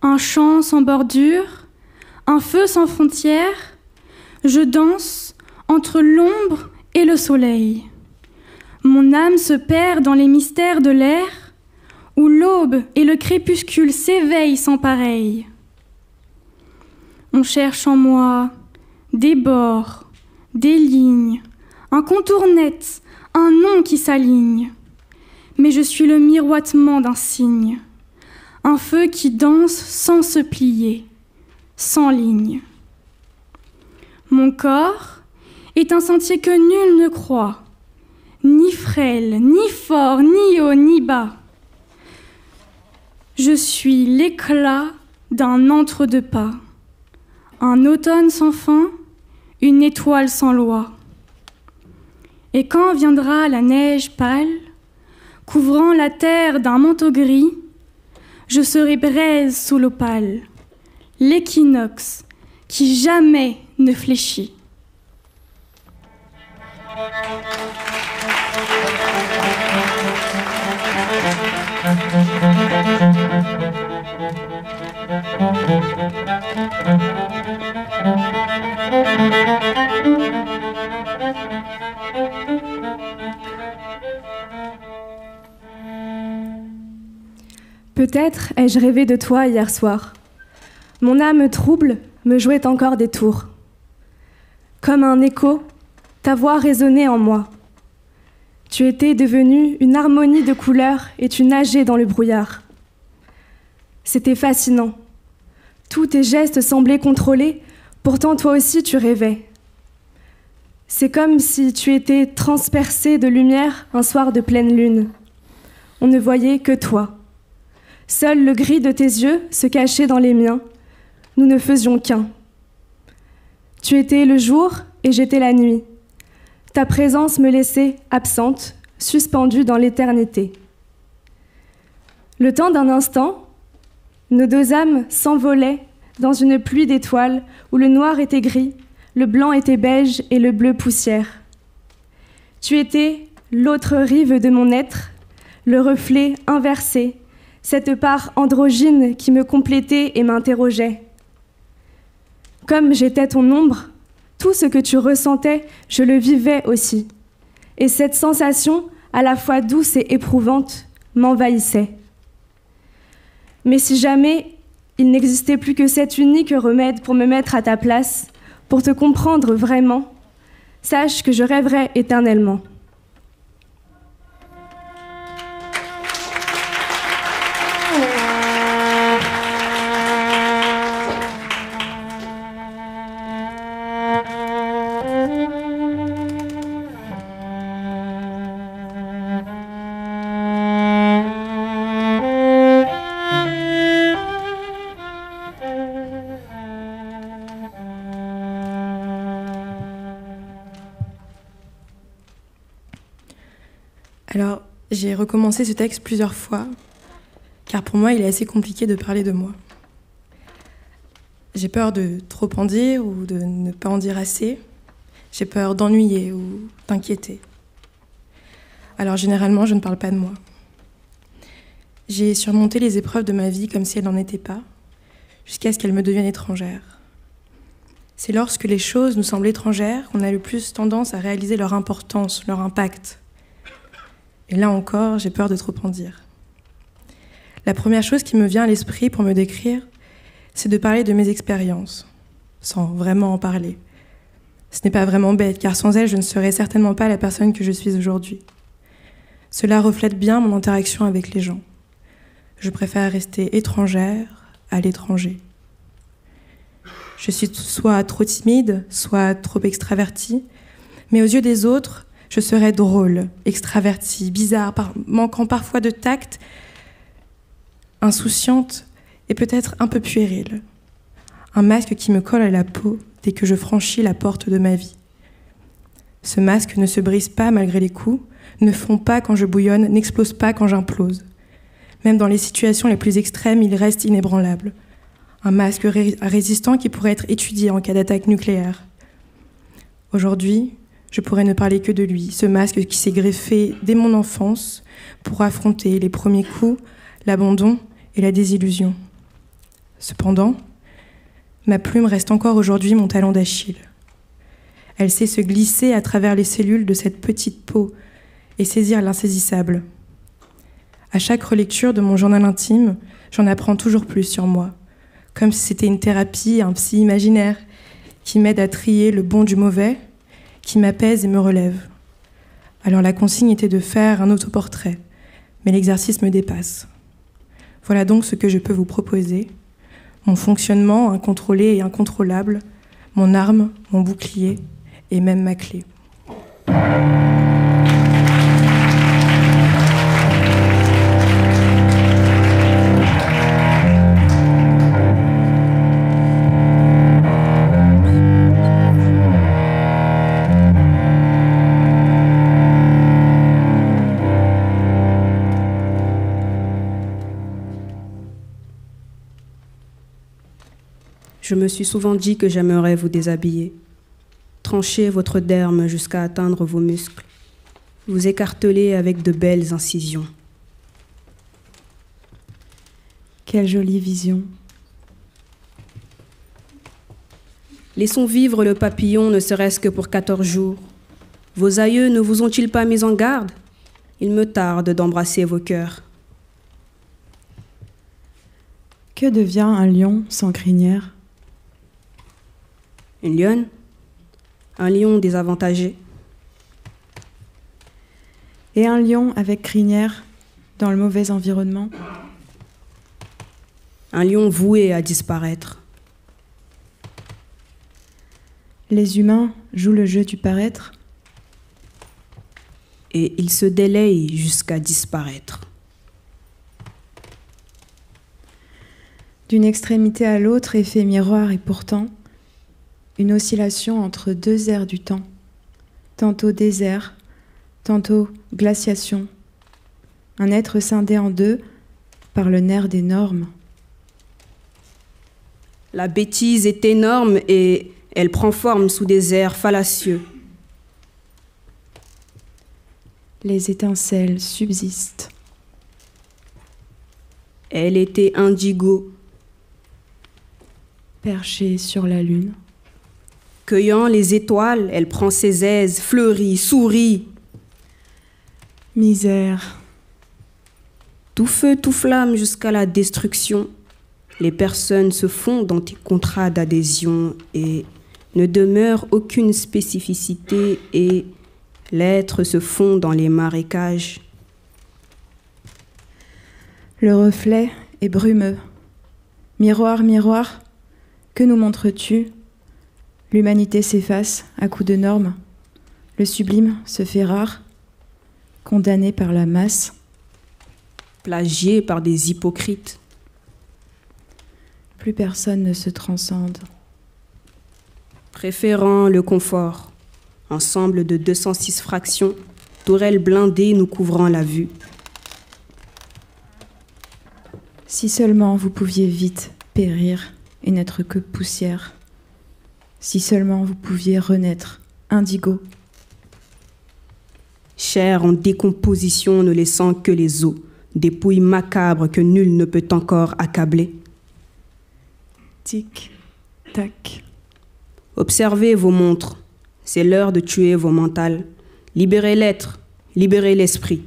Un champ sans bordure, un feu sans frontières, je danse entre l'ombre et le soleil. Mon âme se perd dans les mystères de l'air, où l'aube et le crépuscule s'éveillent sans pareil. On cherche en moi des bords, des lignes, un contour net, un nom qui s'aligne. Mais je suis le miroitement d'un cygne, un feu qui danse sans se plier, sans ligne. Mon corps est un sentier que nul ne croit, ni frêle, ni fort, ni haut, ni bas. Je suis l'éclat d'un entre-deux-pas, un automne sans fin, une étoile sans loi. Et quand viendra la neige pâle, couvrant la terre d'un manteau gris, je serai braise sous l'opale, l'équinoxe qui jamais ne fléchit. Peut-être ai-je rêvé de toi hier soir. Mon âme trouble me jouait encore des tours. Comme un écho, ta voix résonnait en moi. Tu étais devenue une harmonie de couleurs et tu nageais dans le brouillard. C'était fascinant. Tous tes gestes semblaient contrôlés, pourtant toi aussi tu rêvais. C'est comme si tu étais transpercée de lumière un soir de pleine lune. On ne voyait que toi. Seul le gris de tes yeux se cachait dans les miens. Nous ne faisions qu'un. Tu étais le jour et j'étais la nuit. Ta présence me laissait absente, suspendue dans l'éternité. Le temps d'un instant, nos deux âmes s'envolaient dans une pluie d'étoiles où le noir était gris, le blanc était beige et le bleu poussière. Tu étais l'autre rive de mon être, le reflet inversé, cette part androgyne qui me complétait et m'interrogeait. Comme j'étais ton ombre, tout ce que tu ressentais, je le vivais aussi. Et cette sensation, à la fois douce et éprouvante, m'envahissait. Mais si jamais il n'existait plus que cet unique remède pour me mettre à ta place, pour te comprendre vraiment, sache que je rêverai éternellement. Alors, j'ai recommencé ce texte plusieurs fois, car pour moi, il est assez compliqué de parler de moi. J'ai peur de trop en dire ou de ne pas en dire assez. J'ai peur d'ennuyer ou d'inquiéter. Alors, généralement, je ne parle pas de moi. J'ai surmonté les épreuves de ma vie comme si elles n'en étaient pas, jusqu'à ce qu'elles me deviennent étrangères. C'est lorsque les choses nous semblent étrangères qu'on a le plus tendance à réaliser leur importance, leur impact. Et là encore, j'ai peur de trop en dire. La première chose qui me vient à l'esprit pour me décrire, c'est de parler de mes expériences, sans vraiment en parler. Ce n'est pas vraiment bête, car sans elles, je ne serais certainement pas la personne que je suis aujourd'hui. Cela reflète bien mon interaction avec les gens. Je préfère rester étrangère à l'étranger. Je suis soit trop timide, soit trop extravertie, mais aux yeux des autres, je serais drôle, extravertie, bizarre, manquant parfois de tact, insouciante et peut-être un peu puérile. Un masque qui me colle à la peau dès que je franchis la porte de ma vie. Ce masque ne se brise pas malgré les coups, ne fond pas quand je bouillonne, n'explose pas quand j'implose. Même dans les situations les plus extrêmes, il reste inébranlable. Un masque résistant qui pourrait être étudié en cas d'attaque nucléaire. Aujourd'hui, je pourrais ne parler que de lui, ce masque qui s'est greffé dès mon enfance pour affronter les premiers coups, l'abandon et la désillusion. Cependant, ma plume reste encore aujourd'hui mon talon d'Achille. Elle sait se glisser à travers les cellules de cette petite peau et saisir l'insaisissable. À chaque relecture de mon journal intime, j'en apprends toujours plus sur moi, comme si c'était une thérapie, un psy imaginaire qui m'aide à trier le bon du mauvais, qui m'apaise et me relève. Alors la consigne était de faire un autoportrait, mais l'exercice me dépasse. Voilà donc ce que je peux vous proposer. Mon fonctionnement incontrôlé et incontrôlable, mon arme, mon bouclier et même ma clé. Je me suis souvent dit que j'aimerais vous déshabiller, trancher votre derme jusqu'à atteindre vos muscles, vous écarteler avec de belles incisions. Quelle jolie vision. Laissons vivre le papillon ne serait-ce que pour 14 jours. Vos aïeux ne vous ont-ils pas mis en garde? Il me tarde d'embrasser vos cœurs. Que devient un lion sans crinière? Une lionne? Un lion désavantagé. Et un lion avec crinière dans le mauvais environnement? Un lion voué à disparaître. Les humains jouent le jeu du paraître? Et ils se délayent jusqu'à disparaître. D'une extrémité à l'autre, effet miroir et pourtant, une oscillation entre deux airs du temps, tantôt désert, tantôt glaciation. Un être scindé en deux par le nerf des normes. La bêtise est énorme et elle prend forme sous des airs fallacieux. Les étincelles subsistent. Elle était indigo. Perchée sur la lune. Cueillant les étoiles, elle prend ses aises, fleurit, sourit. Misère. Tout feu, tout flamme jusqu'à la destruction. Les personnes se font dans tes contrats d'adhésion et ne demeure aucune spécificité et l'être se fond dans les marécages. Le reflet est brumeux. Miroir, miroir, que nous montres-tu? L'humanité s'efface à coups de normes. Le sublime se fait rare, condamné par la masse. Plagié par des hypocrites. Plus personne ne se transcende. Préférant le confort, ensemble de 206 fractions, tourelles blindées nous couvrant la vue. Si seulement vous pouviez vite périr et n'être que poussière. Si seulement vous pouviez renaître, indigo. Chair en décomposition ne laissant que les os, dépouilles macabres que nul ne peut encore accabler. Tic, tac. Observez vos montres, c'est l'heure de tuer vos mentales. Libérez l'être, libérez l'esprit.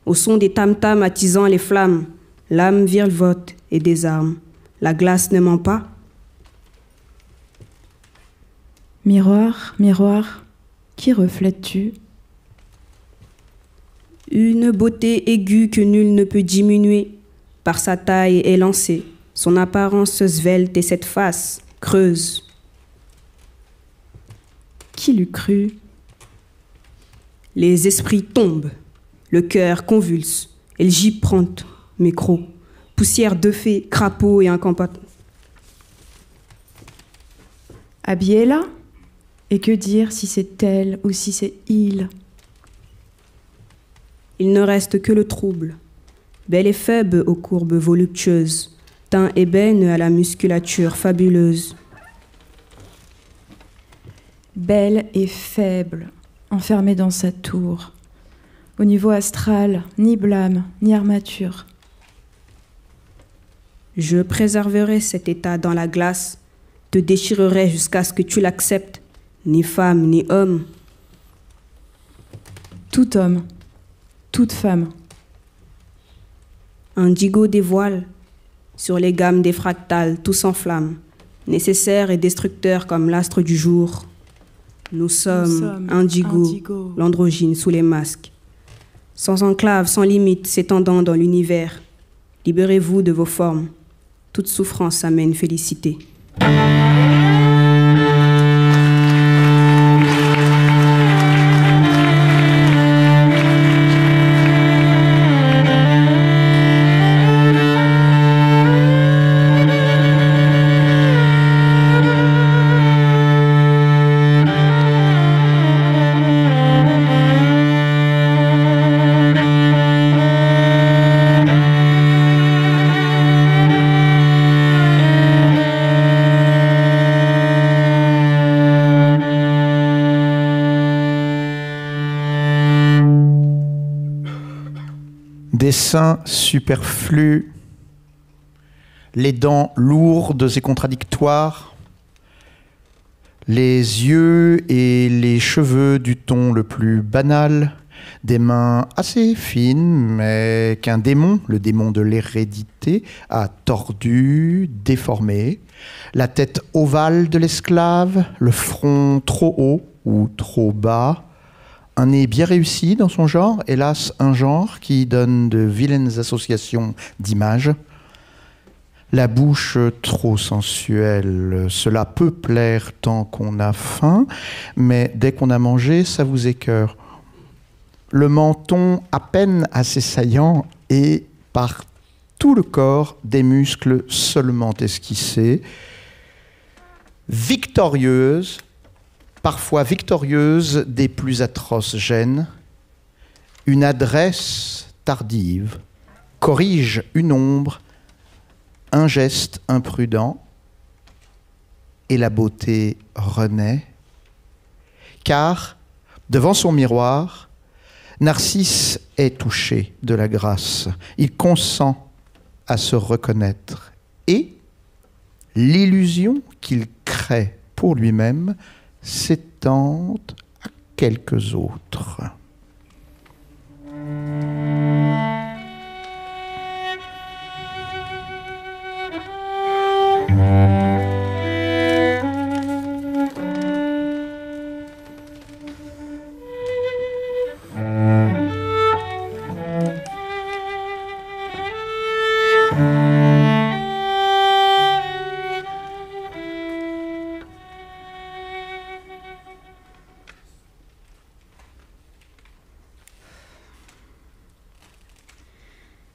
Au son des tam-tams attisant les flammes, l'âme virevolte et désarme. La glace ne ment pas. Miroir, miroir, qui reflètes-tu? Une beauté aiguë que nul ne peut diminuer. Par sa taille élancée, son apparence svelte et cette face creuse. Qui l'eût cru? Les esprits tombent, le cœur convulse, elle gît prompte, micro, poussière de fée, crapaud et incompatable. Habillée là? Et que dire si c'est elle ou si c'est il? Il ne reste que le trouble. Belle et faible aux courbes voluptueuses, teint ébène à la musculature fabuleuse. Belle et faible, enfermée dans sa tour. Au niveau astral, ni blâme, ni armature. Je préserverai cet état dans la glace, te déchirerai jusqu'à ce que tu l'acceptes, ni femme, ni homme. Tout homme, toute femme. Indigo dévoile, sur les gammes des fractales, tout s'enflamme, nécessaire et destructeur comme l'astre du jour. Nous sommes indigo, l'androgyne sous les masques. Sans enclave, sans limite, s'étendant dans l'univers. Libérez-vous de vos formes. Toute souffrance amène félicité. Des seins superflus, les dents lourdes et contradictoires, les yeux et les cheveux du ton le plus banal, des mains assez fines, mais qu'un démon, le démon de l'hérédité, a tordu, déformé, la tête ovale de l'esclave, le front trop haut ou trop bas, un nez bien réussi dans son genre, hélas un genre qui donne de vilaines associations d'images. La bouche trop sensuelle, cela peut plaire tant qu'on a faim, mais dès qu'on a mangé, ça vous écœure. Le menton à peine assez saillant et par tout le corps des muscles seulement esquissés. Victorieuse, parfois victorieuse des plus atroces gènes, une adresse tardive, corrige une ombre, un geste imprudent, et la beauté renaît. Car, devant son miroir, Narcisse est touché de la grâce. Il consent à se reconnaître et l'illusion qu'il crée pour lui-même s'étend à quelques autres.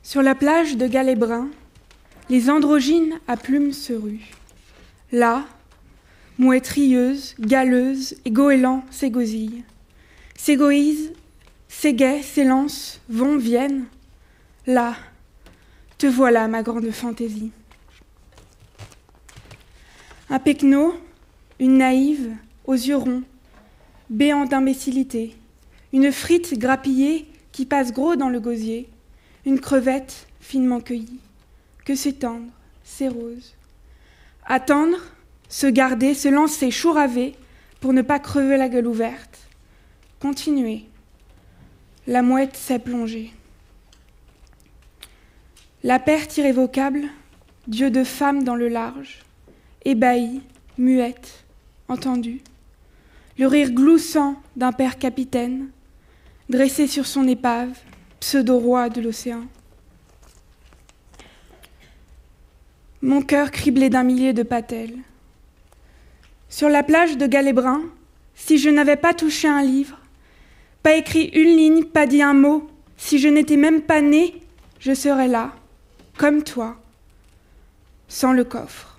Sur la plage de Galets-Bruns, les androgynes à plumes se ruent. Là, mouettes rieuses, galeuses et goélands s'égosillent. S'égoïsent, s'égaient, s'élancent, vont, viennent. Là, te voilà, ma grande fantaisie. Un pecno, une naïve, aux yeux ronds, béant d'imbécilité, une frite grappillée qui passe gros dans le gosier, une crevette finement cueillie. Que c'est tendre, c'est rose. Attendre, se garder, se lancer, chouraver, pour ne pas crever la gueule ouverte. Continuer. La mouette s'est plongée. La perte irrévocable, Dieu de femme dans le large, ébahie, muette, entendue. Le rire gloussant d'un père capitaine, dressé sur son épave, pseudo-roi de l'océan. Mon cœur criblé d'un millier de patelles. Sur la plage de Galets-Bruns, si je n'avais pas touché un livre, pas écrit une ligne, pas dit un mot, si je n'étais même pas née, je serais là, comme toi, sans le coffre.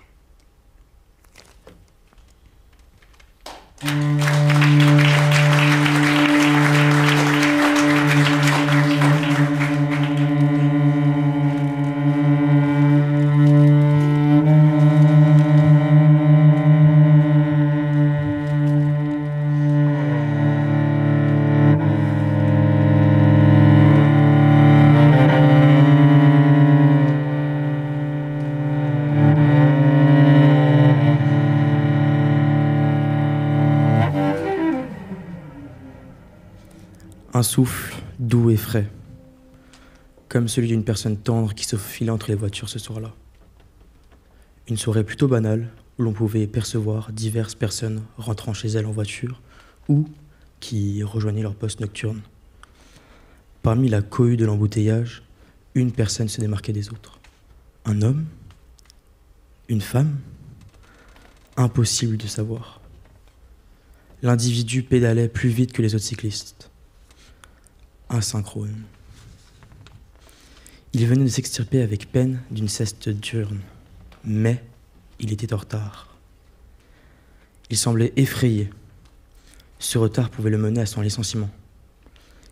Un souffle doux et frais, comme celui d'une personne tendre qui se faufilait entre les voitures ce soir-là. Une soirée plutôt banale où l'on pouvait percevoir diverses personnes rentrant chez elles en voiture ou qui rejoignaient leur poste nocturne. Parmi la cohue de l'embouteillage, une personne se démarquait des autres. Un homme? Une femme? Impossible de savoir. L'individu pédalait plus vite que les autres cyclistes. Asynchrone. Il venait de s'extirper avec peine d'une sieste diurne, mais il était en retard. Il semblait effrayé. Ce retard pouvait le mener à son licenciement.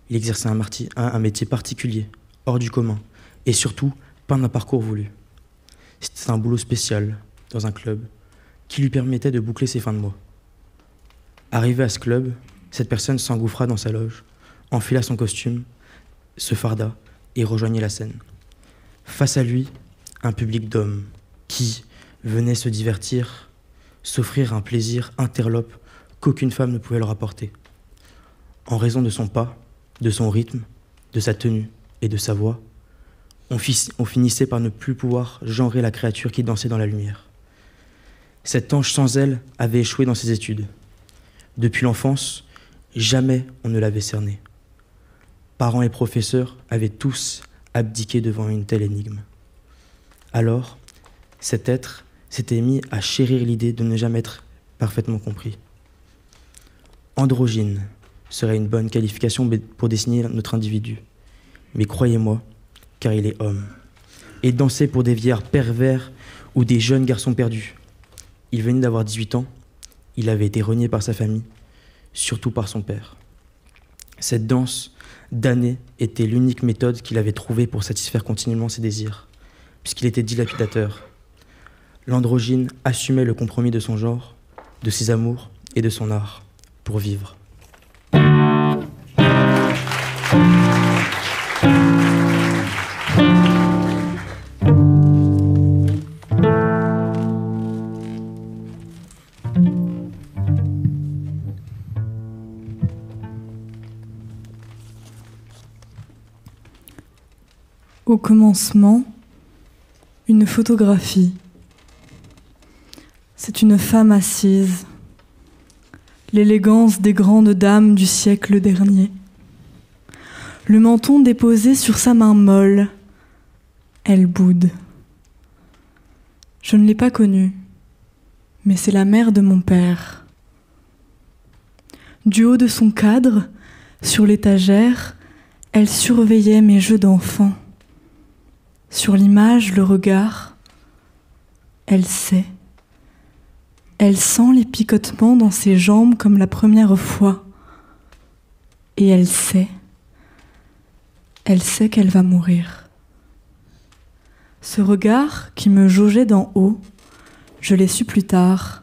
Il exerçait un métier particulier, hors du commun, et surtout pas d'un parcours voulu. C'était un boulot spécial, dans un club, qui lui permettait de boucler ses fins de mois. Arrivé à ce club, cette personne s'engouffra dans sa loge, enfila son costume, se farda et rejoignit la scène. Face à lui, un public d'hommes qui venaient se divertir, s'offrir un plaisir interlope qu'aucune femme ne pouvait leur apporter. En raison de son pas, de son rythme, de sa tenue et de sa voix, on finissait par ne plus pouvoir genrer la créature qui dansait dans la lumière. Cet ange sans aile avait échoué dans ses études. Depuis l'enfance, jamais on ne l'avait cerné. Parents et professeurs avaient tous abdiqué devant une telle énigme. Alors, cet être s'était mis à chérir l'idée de ne jamais être parfaitement compris. Androgyne serait une bonne qualification pour désigner notre individu. Mais croyez-moi, car il est homme. Et dansait pour des vieillards pervers ou des jeunes garçons perdus. Il venait d'avoir 18 ans, il avait été renié par sa famille, surtout par son père. Cette danse damner était l'unique méthode qu'il avait trouvée pour satisfaire continuellement ses désirs, puisqu'il était dilapidateur. L'androgyne assumait le compromis de son genre, de ses amours et de son art pour vivre. Au commencement, une photographie. C'est une femme assise, l'élégance des grandes dames du siècle dernier. Le menton déposé sur sa main molle, elle boude. Je ne l'ai pas connue, mais c'est la mère de mon père. Du haut de son cadre, sur l'étagère, elle surveillait mes jeux d'enfant. Sur l'image, le regard, elle sait. Elle sent les picotements dans ses jambes comme la première fois. Et elle sait qu'elle va mourir. Ce regard qui me jaugeait d'en haut, je l'ai su plus tard,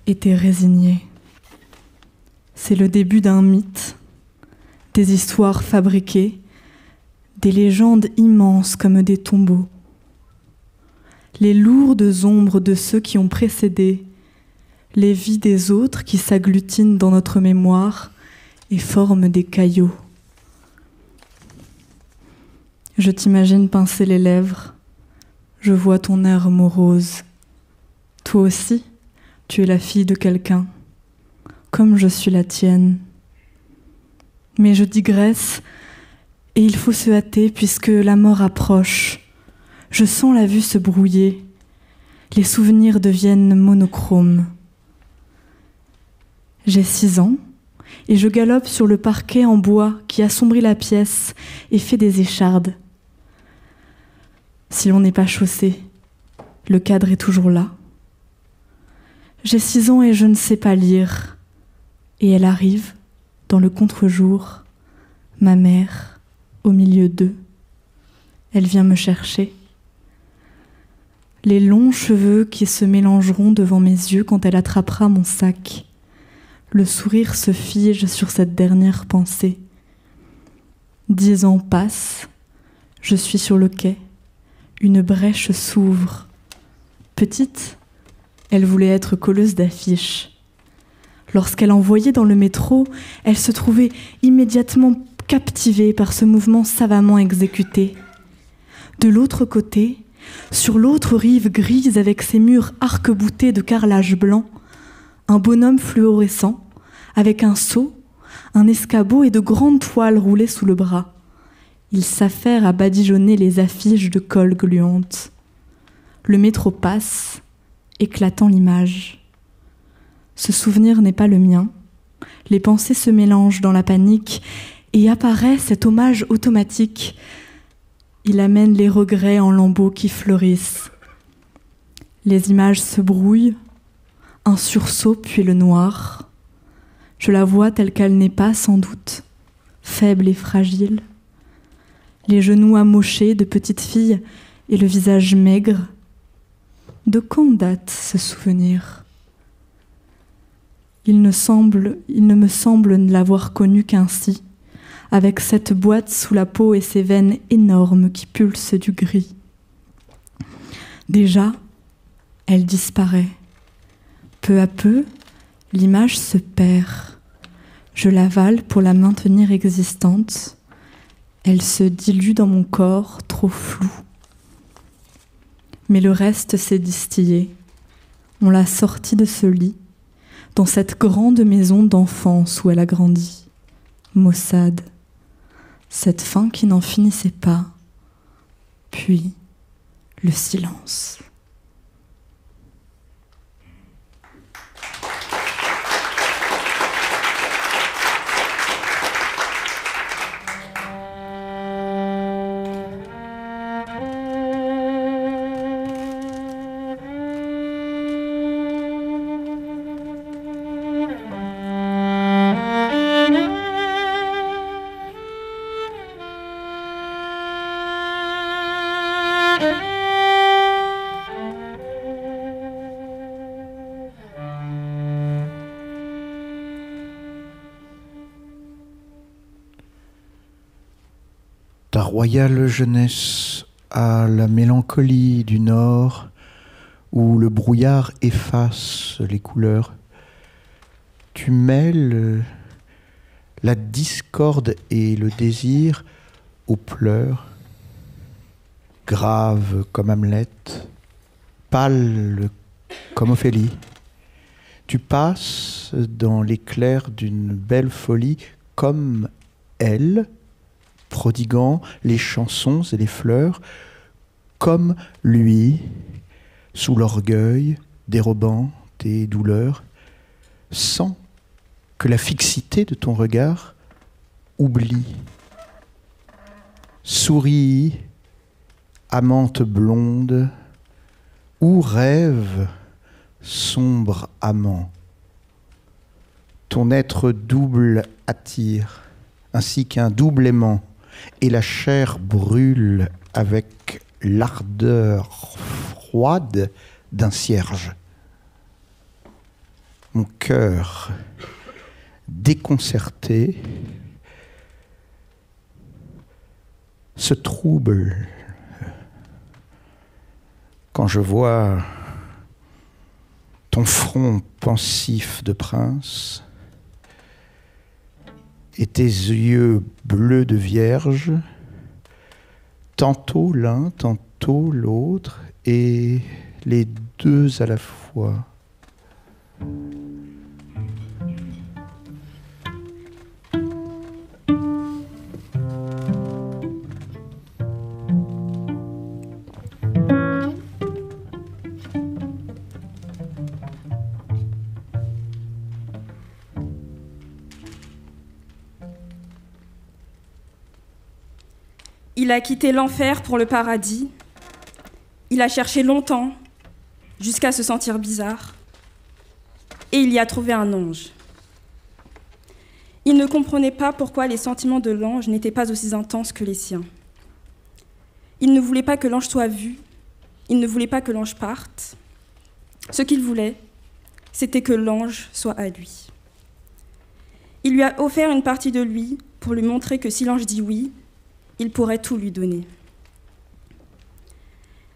était résigné. C'est le début d'un mythe, des histoires fabriquées, des légendes immenses comme des tombeaux. Les lourdes ombres de ceux qui ont précédé, les vies des autres qui s'agglutinent dans notre mémoire et forment des caillots. Je t'imagine pincer les lèvres, je vois ton air morose. Toi aussi, tu es la fille de quelqu'un, comme je suis la tienne. Mais je digresse, et il faut se hâter puisque la mort approche. Je sens la vue se brouiller. Les souvenirs deviennent monochromes. J'ai 6 ans et je galope sur le parquet en bois qui assombrit la pièce et fait des échardes. Si l'on n'est pas chaussé, le cadre est toujours là. J'ai 6 ans et je ne sais pas lire. Et elle arrive, dans le contre-jour, ma mère, au milieu d'eux. Elle vient me chercher. Les longs cheveux qui se mélangeront devant mes yeux quand elle attrapera mon sac. Le sourire se fige sur cette dernière pensée. 10 ans passent, je suis sur le quai. Une brèche s'ouvre. Petite, elle voulait être colleuse d'affiches. Lorsqu'elle envoyait dans le métro, elle se trouvait immédiatement captivée par ce mouvement savamment exécuté. De l'autre côté, sur l'autre rive grise avec ses murs arc-boutés de carrelage blanc, un bonhomme fluorescent, avec un seau, un escabeau et de grandes toiles roulées sous le bras. Il s'affaire à badigeonner les affiches de colle gluante. Le métro passe, éclatant l'image. Ce souvenir n'est pas le mien. Les pensées se mélangent dans la panique et apparaît cet hommage automatique. Il amène les regrets en lambeaux qui fleurissent. Les images se brouillent, un sursaut puis le noir. Je la vois telle qu'elle n'est pas sans doute, faible et fragile. Les genoux amochés de petite fille et le visage maigre. De quand date ce souvenir ? Il ne me semble ne l'avoir connue qu'ainsi, avec cette boîte sous la peau et ses veines énormes qui pulsent du gris. Déjà, elle disparaît. Peu à peu, l'image se perd. Je l'avale pour la maintenir existante. Elle se dilue dans mon corps, trop flou. Mais le reste s'est distillé. On l'a sortie de ce lit, dans cette grande maison d'enfance où elle a grandi. Maussade. Cette faim qui n'en finissait pas. Puis, le silence. Ta royale jeunesse a la mélancolie du nord où le brouillard efface les couleurs. Tu mêles la discorde et le désir aux pleurs, grave comme Hamlet, pâle comme Ophélie. Tu passes dans l'éclair d'une belle folie comme elle, prodiguant les chansons et les fleurs, comme lui, sous l'orgueil, dérobant tes douleurs, sans que la fixité de ton regard oublie. Souris, amante blonde, ou rêve, sombre amant. Ton être double attire, ainsi qu'un double aimant, et la chair brûle avec l'ardeur froide d'un cierge. Mon cœur déconcerté se trouble quand je vois ton front pensif de prince et tes yeux bleus de vierge, tantôt l'un, tantôt l'autre, et les deux à la fois. Il a quitté l'enfer pour le paradis. Il a cherché longtemps, jusqu'à se sentir bizarre. Et il y a trouvé un ange. Il ne comprenait pas pourquoi les sentiments de l'ange n'étaient pas aussi intenses que les siens. Il ne voulait pas que l'ange soit vu. Il ne voulait pas que l'ange parte. Ce qu'il voulait, c'était que l'ange soit à lui. Il lui a offert une partie de lui pour lui montrer que si l'ange dit oui, il pourrait tout lui donner.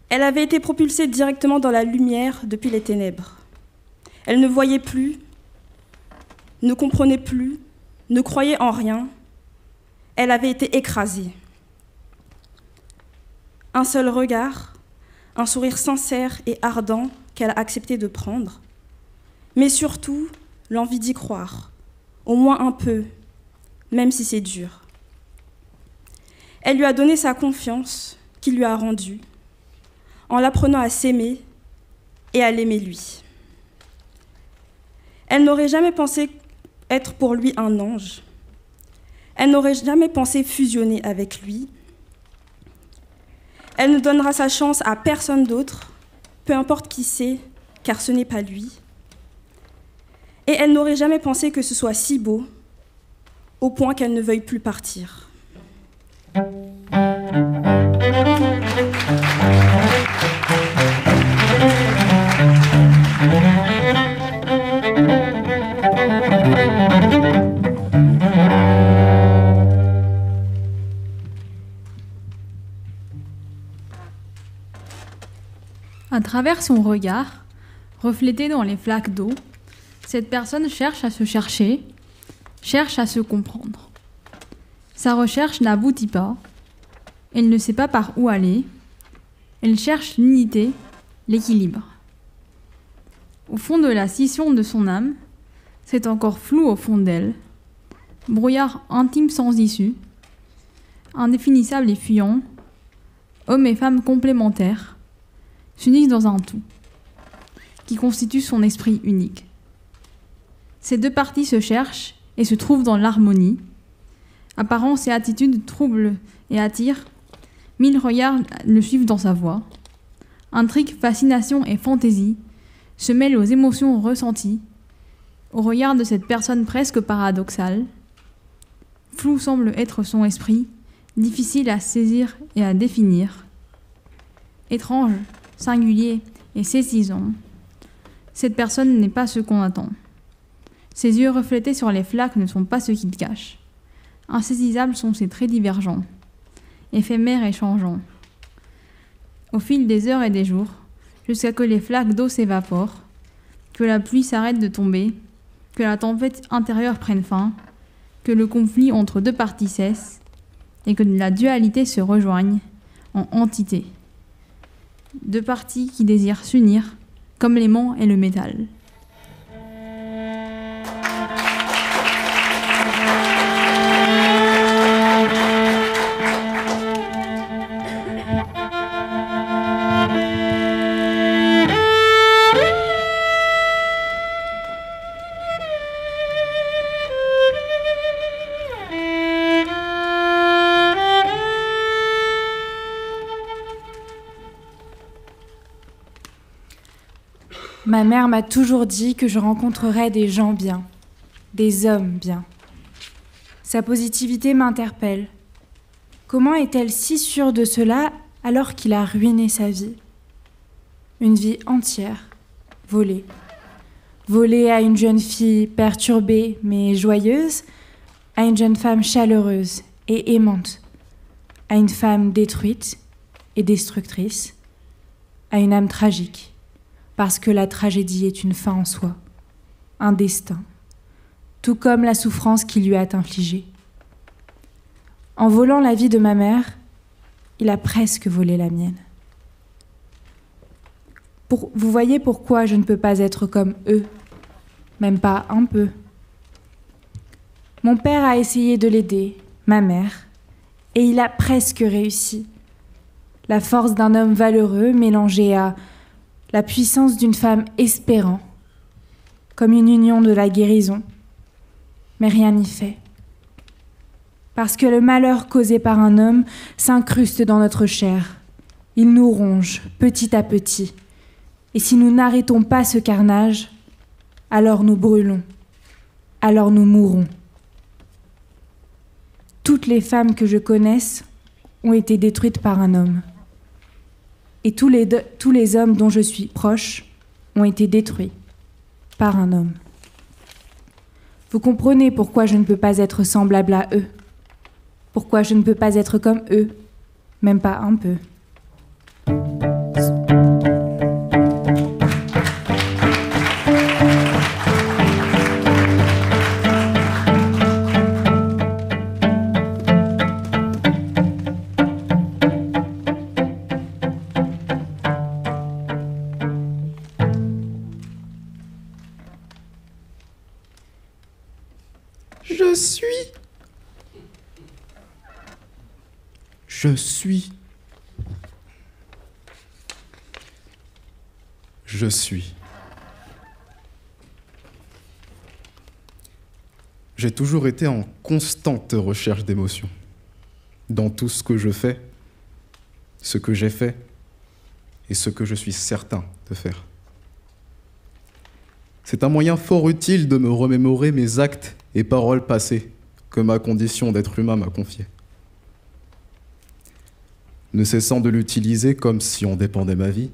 Elle avait été propulsée directement dans la lumière depuis les ténèbres. Elle ne voyait plus, ne comprenait plus, ne croyait en rien. Elle avait été écrasée. Un seul regard, un sourire sincère et ardent qu'elle a accepté de prendre, mais surtout l'envie d'y croire, au moins un peu, même si c'est dur. Elle lui a donné sa confiance qu'il lui a rendue, en l'apprenant à s'aimer et à l'aimer lui. Elle n'aurait jamais pensé être pour lui un ange. Elle n'aurait jamais pensé fusionner avec lui. Elle ne donnera sa chance à personne d'autre, peu importe qui c'est, car ce n'est pas lui. Et elle n'aurait jamais pensé que ce soit si beau, au point qu'elle ne veuille plus partir. À travers son regard, reflété dans les flaques d'eau, cette personne cherche à se chercher, cherche à se comprendre. Sa recherche n'aboutit pas, elle ne sait pas par où aller, elle cherche l'unité, l'équilibre. Au fond de la scission de son âme, c'est encore flou au fond d'elle, brouillard intime sans issue, indéfinissable et fuyant, hommes et femmes complémentaires, s'unissent dans un tout, qui constitue son esprit unique. Ces deux parties se cherchent et se trouvent dans l'harmonie. Apparence et attitude troublent et attirent. 1000 regards le suivent dans sa voie. Intrigue, fascination et fantaisie se mêlent aux émotions ressenties, au regard de cette personne presque paradoxale. Flou semble être son esprit, difficile à saisir et à définir. étrange, singulier et saisissant. Cette personne n'est pas ce qu'on attend. Ses yeux reflétés sur les flaques ne sont pas ce qu'il cache. Insaisissables sont ses traits divergents, éphémères et changeants. Au fil des heures et des jours, jusqu'à que les flaques d'eau s'évaporent, que la pluie s'arrête de tomber, que la tempête intérieure prenne fin, que le conflit entre deux parties cesse, et que la dualité se rejoigne en entité. Deux parties qui désirent s'unir, comme l'aimant et le métal. Ma mère m'a toujours dit que je rencontrerais des gens bien, des hommes bien. Sa positivité m'interpelle. Comment est-elle si sûre de cela alors qu'il a ruiné sa vie? Une vie entière, volée. Volée à une jeune fille perturbée mais joyeuse, à une jeune femme chaleureuse et aimante, à une femme détruite et destructrice, à une âme tragique. Parce que la tragédie est une fin en soi, un destin, tout comme la souffrance qui lui est infligée. En volant la vie de ma mère, il a presque volé la mienne. Vous voyez pourquoi je ne peux pas être comme eux, même pas un peu. Mon père a essayé de l'aider, ma mère, et il a presque réussi. La force d'un homme valeureux mélangée à la puissance d'une femme espérant, comme une union de la guérison. Mais rien n'y fait. Parce que le malheur causé par un homme s'incruste dans notre chair. Il nous ronge petit à petit. Et si nous n'arrêtons pas ce carnage, alors nous brûlons, alors nous mourrons. Toutes les femmes que je connaisse ont été détruites par un homme. Et tous les hommes dont je suis proche ont été détruits par un homme. Vous comprenez pourquoi je ne peux pas être semblable à eux, pourquoi je ne peux pas être comme eux, même pas un peu. Je suis. J'ai toujours été en constante recherche d'émotions. Dans tout ce que je fais, ce que j'ai fait et ce que je suis certain de faire. C'est un moyen fort utile de me remémorer mes actes et paroles passées que ma condition d'être humain m'a confié. Ne cessant de l'utiliser comme si on dépendait ma vie,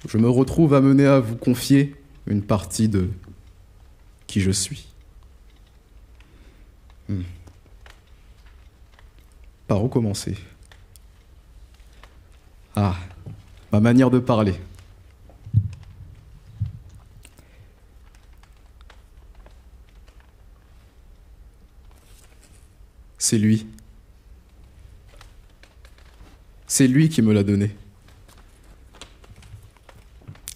je me retrouve amené à vous confier une partie de qui je suis. Par où commencer? Ah, ma manière de parler. C'est lui. C'est lui qui me l'a donné.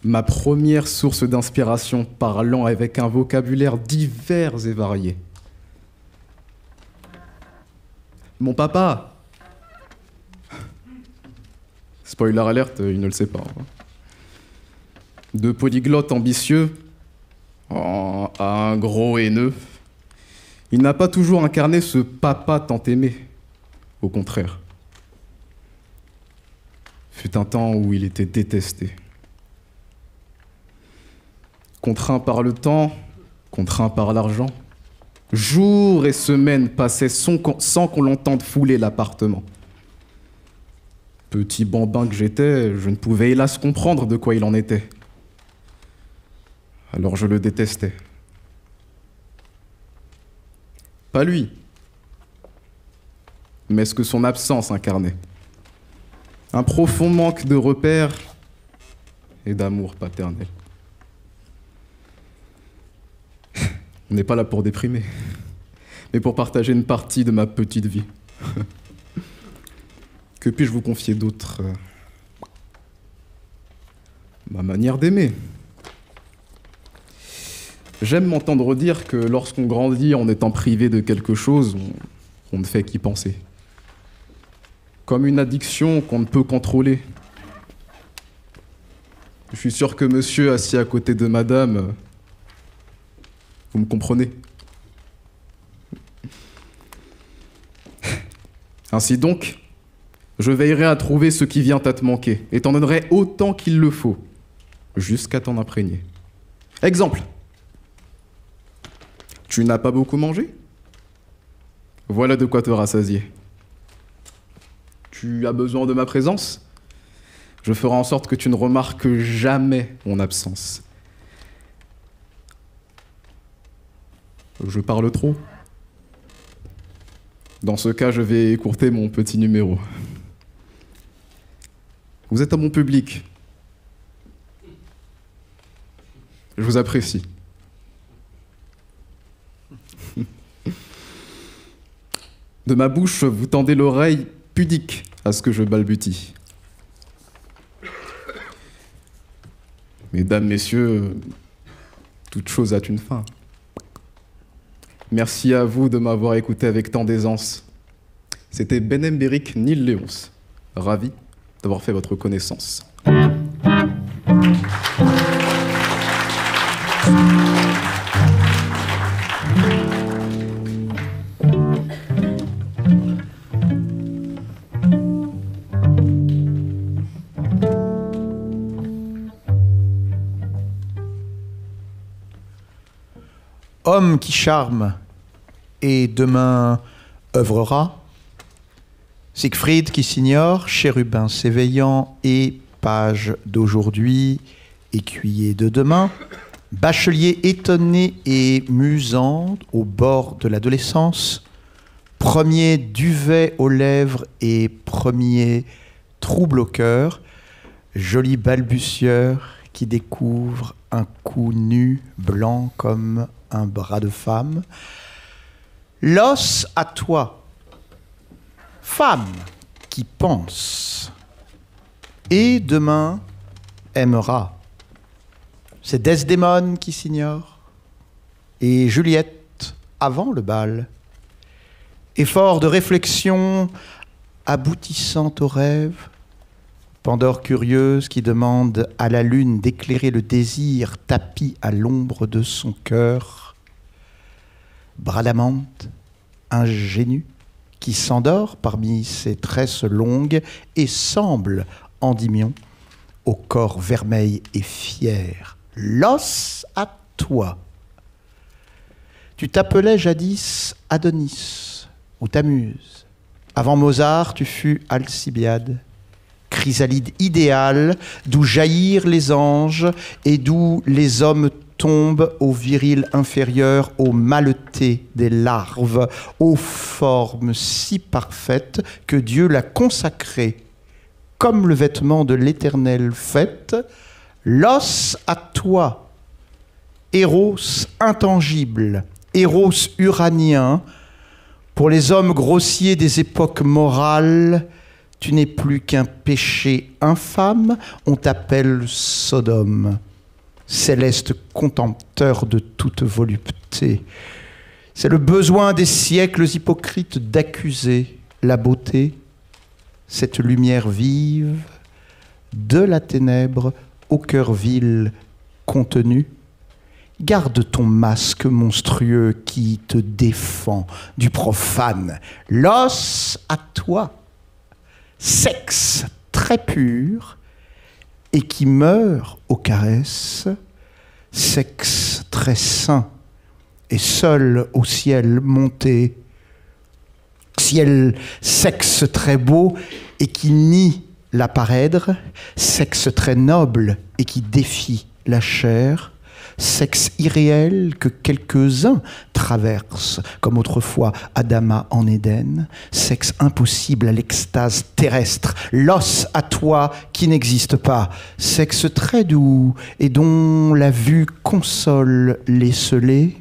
Ma première source d'inspiration parlant avec un vocabulaire divers et varié. Mon papa. Spoiler alert, il ne le sait pas. De polyglotte ambitieux à un gros haineux, il n'a pas toujours incarné ce papa tant aimé. Au contraire. Fut un temps où il était détesté. Contraint par le temps, contraint par l'argent, jours et semaines passaient sans qu'on l'entende fouler l'appartement. Petit bambin que j'étais, je ne pouvais hélas comprendre de quoi il en était. Alors je le détestais. Pas lui, mais ce que son absence incarnait. Un profond manque de repères et d'amour paternel. On n'est pas là pour déprimer, mais pour partager une partie de ma petite vie. Que puis-je vous confier d'autre? Ma manière d'aimer. J'aime m'entendre dire que lorsqu'on grandit en étant privé de quelque chose, on ne fait qu'y penser. Comme une addiction qu'on ne peut contrôler. Je suis sûr que monsieur assis à côté de madame, vous me comprenez. Ainsi donc, je veillerai à trouver ce qui vient à te manquer et t'en donnerai autant qu'il le faut, jusqu'à t'en imprégner. Exemple. Tu n'as pas beaucoup mangé? Voilà de quoi te rassasier. Tu as besoin de ma présence? Je ferai en sorte que tu ne remarques jamais mon absence. Je parle trop? Dans ce cas, je vais écourter mon petit numéro. Vous êtes un bon public. Je vous apprécie. De ma bouche, vous tendez l'oreille pudique à ce que je balbutie. Mesdames, messieurs, toute chose a une fin. Merci à vous de m'avoir écouté avec tant d'aisance. C'était Benembéric Nil Léonce. Ravi d'avoir fait votre connaissance. Homme qui charme et demain œuvrera, Siegfried qui s'ignore, chérubin s'éveillant et page d'aujourd'hui, écuyer de demain, bachelier étonné et musant au bord de l'adolescence, premier duvet aux lèvres et premier trouble au cœur, joli balbutieur qui découvre un cou nu, blanc comme un bras de femme. L'os à toi, femme qui pense, et demain aimera. C'est Desdémone qui s'ignore, et Juliette avant le bal. Effort de réflexion aboutissant au rêve, Pandore curieuse qui demande à la lune d'éclairer le désir tapi à l'ombre de son cœur. Bradamante, ingénu, qui s'endort parmi ses tresses longues et semble Endymion, au corps vermeil et fier. L'os à toi. Tu t'appelais jadis Adonis ou Tamuse. Avant Mozart, tu fus Alcibiade. Chrysalide idéale, d'où jaillirent les anges et d'où les hommes tombent au viril inférieur, au mâleté des larves, aux formes si parfaites que Dieu l'a consacrée, comme le vêtement de l'éternelle fête, l'os à toi, Héros intangible, Héros uranien, pour les hommes grossiers des époques morales, tu n'es plus qu'un péché infâme, on t'appelle Sodome, céleste contempteur de toute volupté. C'est le besoin des siècles hypocrites d'accuser la beauté, cette lumière vive de la ténèbre au cœur vil contenu. Garde ton masque monstrueux qui te défend du profane. L'os à toi, sexe très pur et qui meurt aux caresses, sexe très saint et seul au ciel monté, ciel sexe très beau et qui nie la parèdre, sexe très noble et qui défie la chair, sexe irréel que quelques-uns traversent, comme autrefois Adama en Éden, sexe impossible à l'extase terrestre, l'os à toi qui n'existe pas, sexe très doux et dont la vue console les scellés,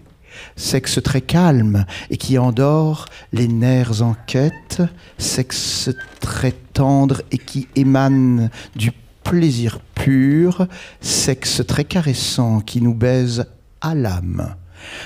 sexe très calme et qui endort les nerfs en quête, sexe très tendre et qui émane du plaisir pur, sexe très caressant qui nous baise à l'âme,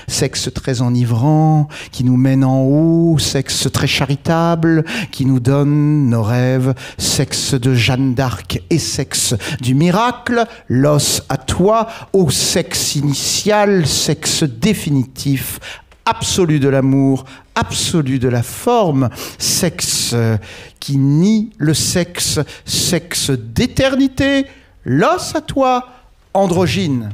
sexe très enivrant qui nous mène en haut, sexe très charitable qui nous donne nos rêves, sexe de Jeanne d'Arc et sexe du miracle, l'os à toi, ô sexe initial, sexe définitif, absolu de l'amour, absolu de la forme, sexe qui nie le sexe, sexe d'éternité, l'os à toi, androgyne.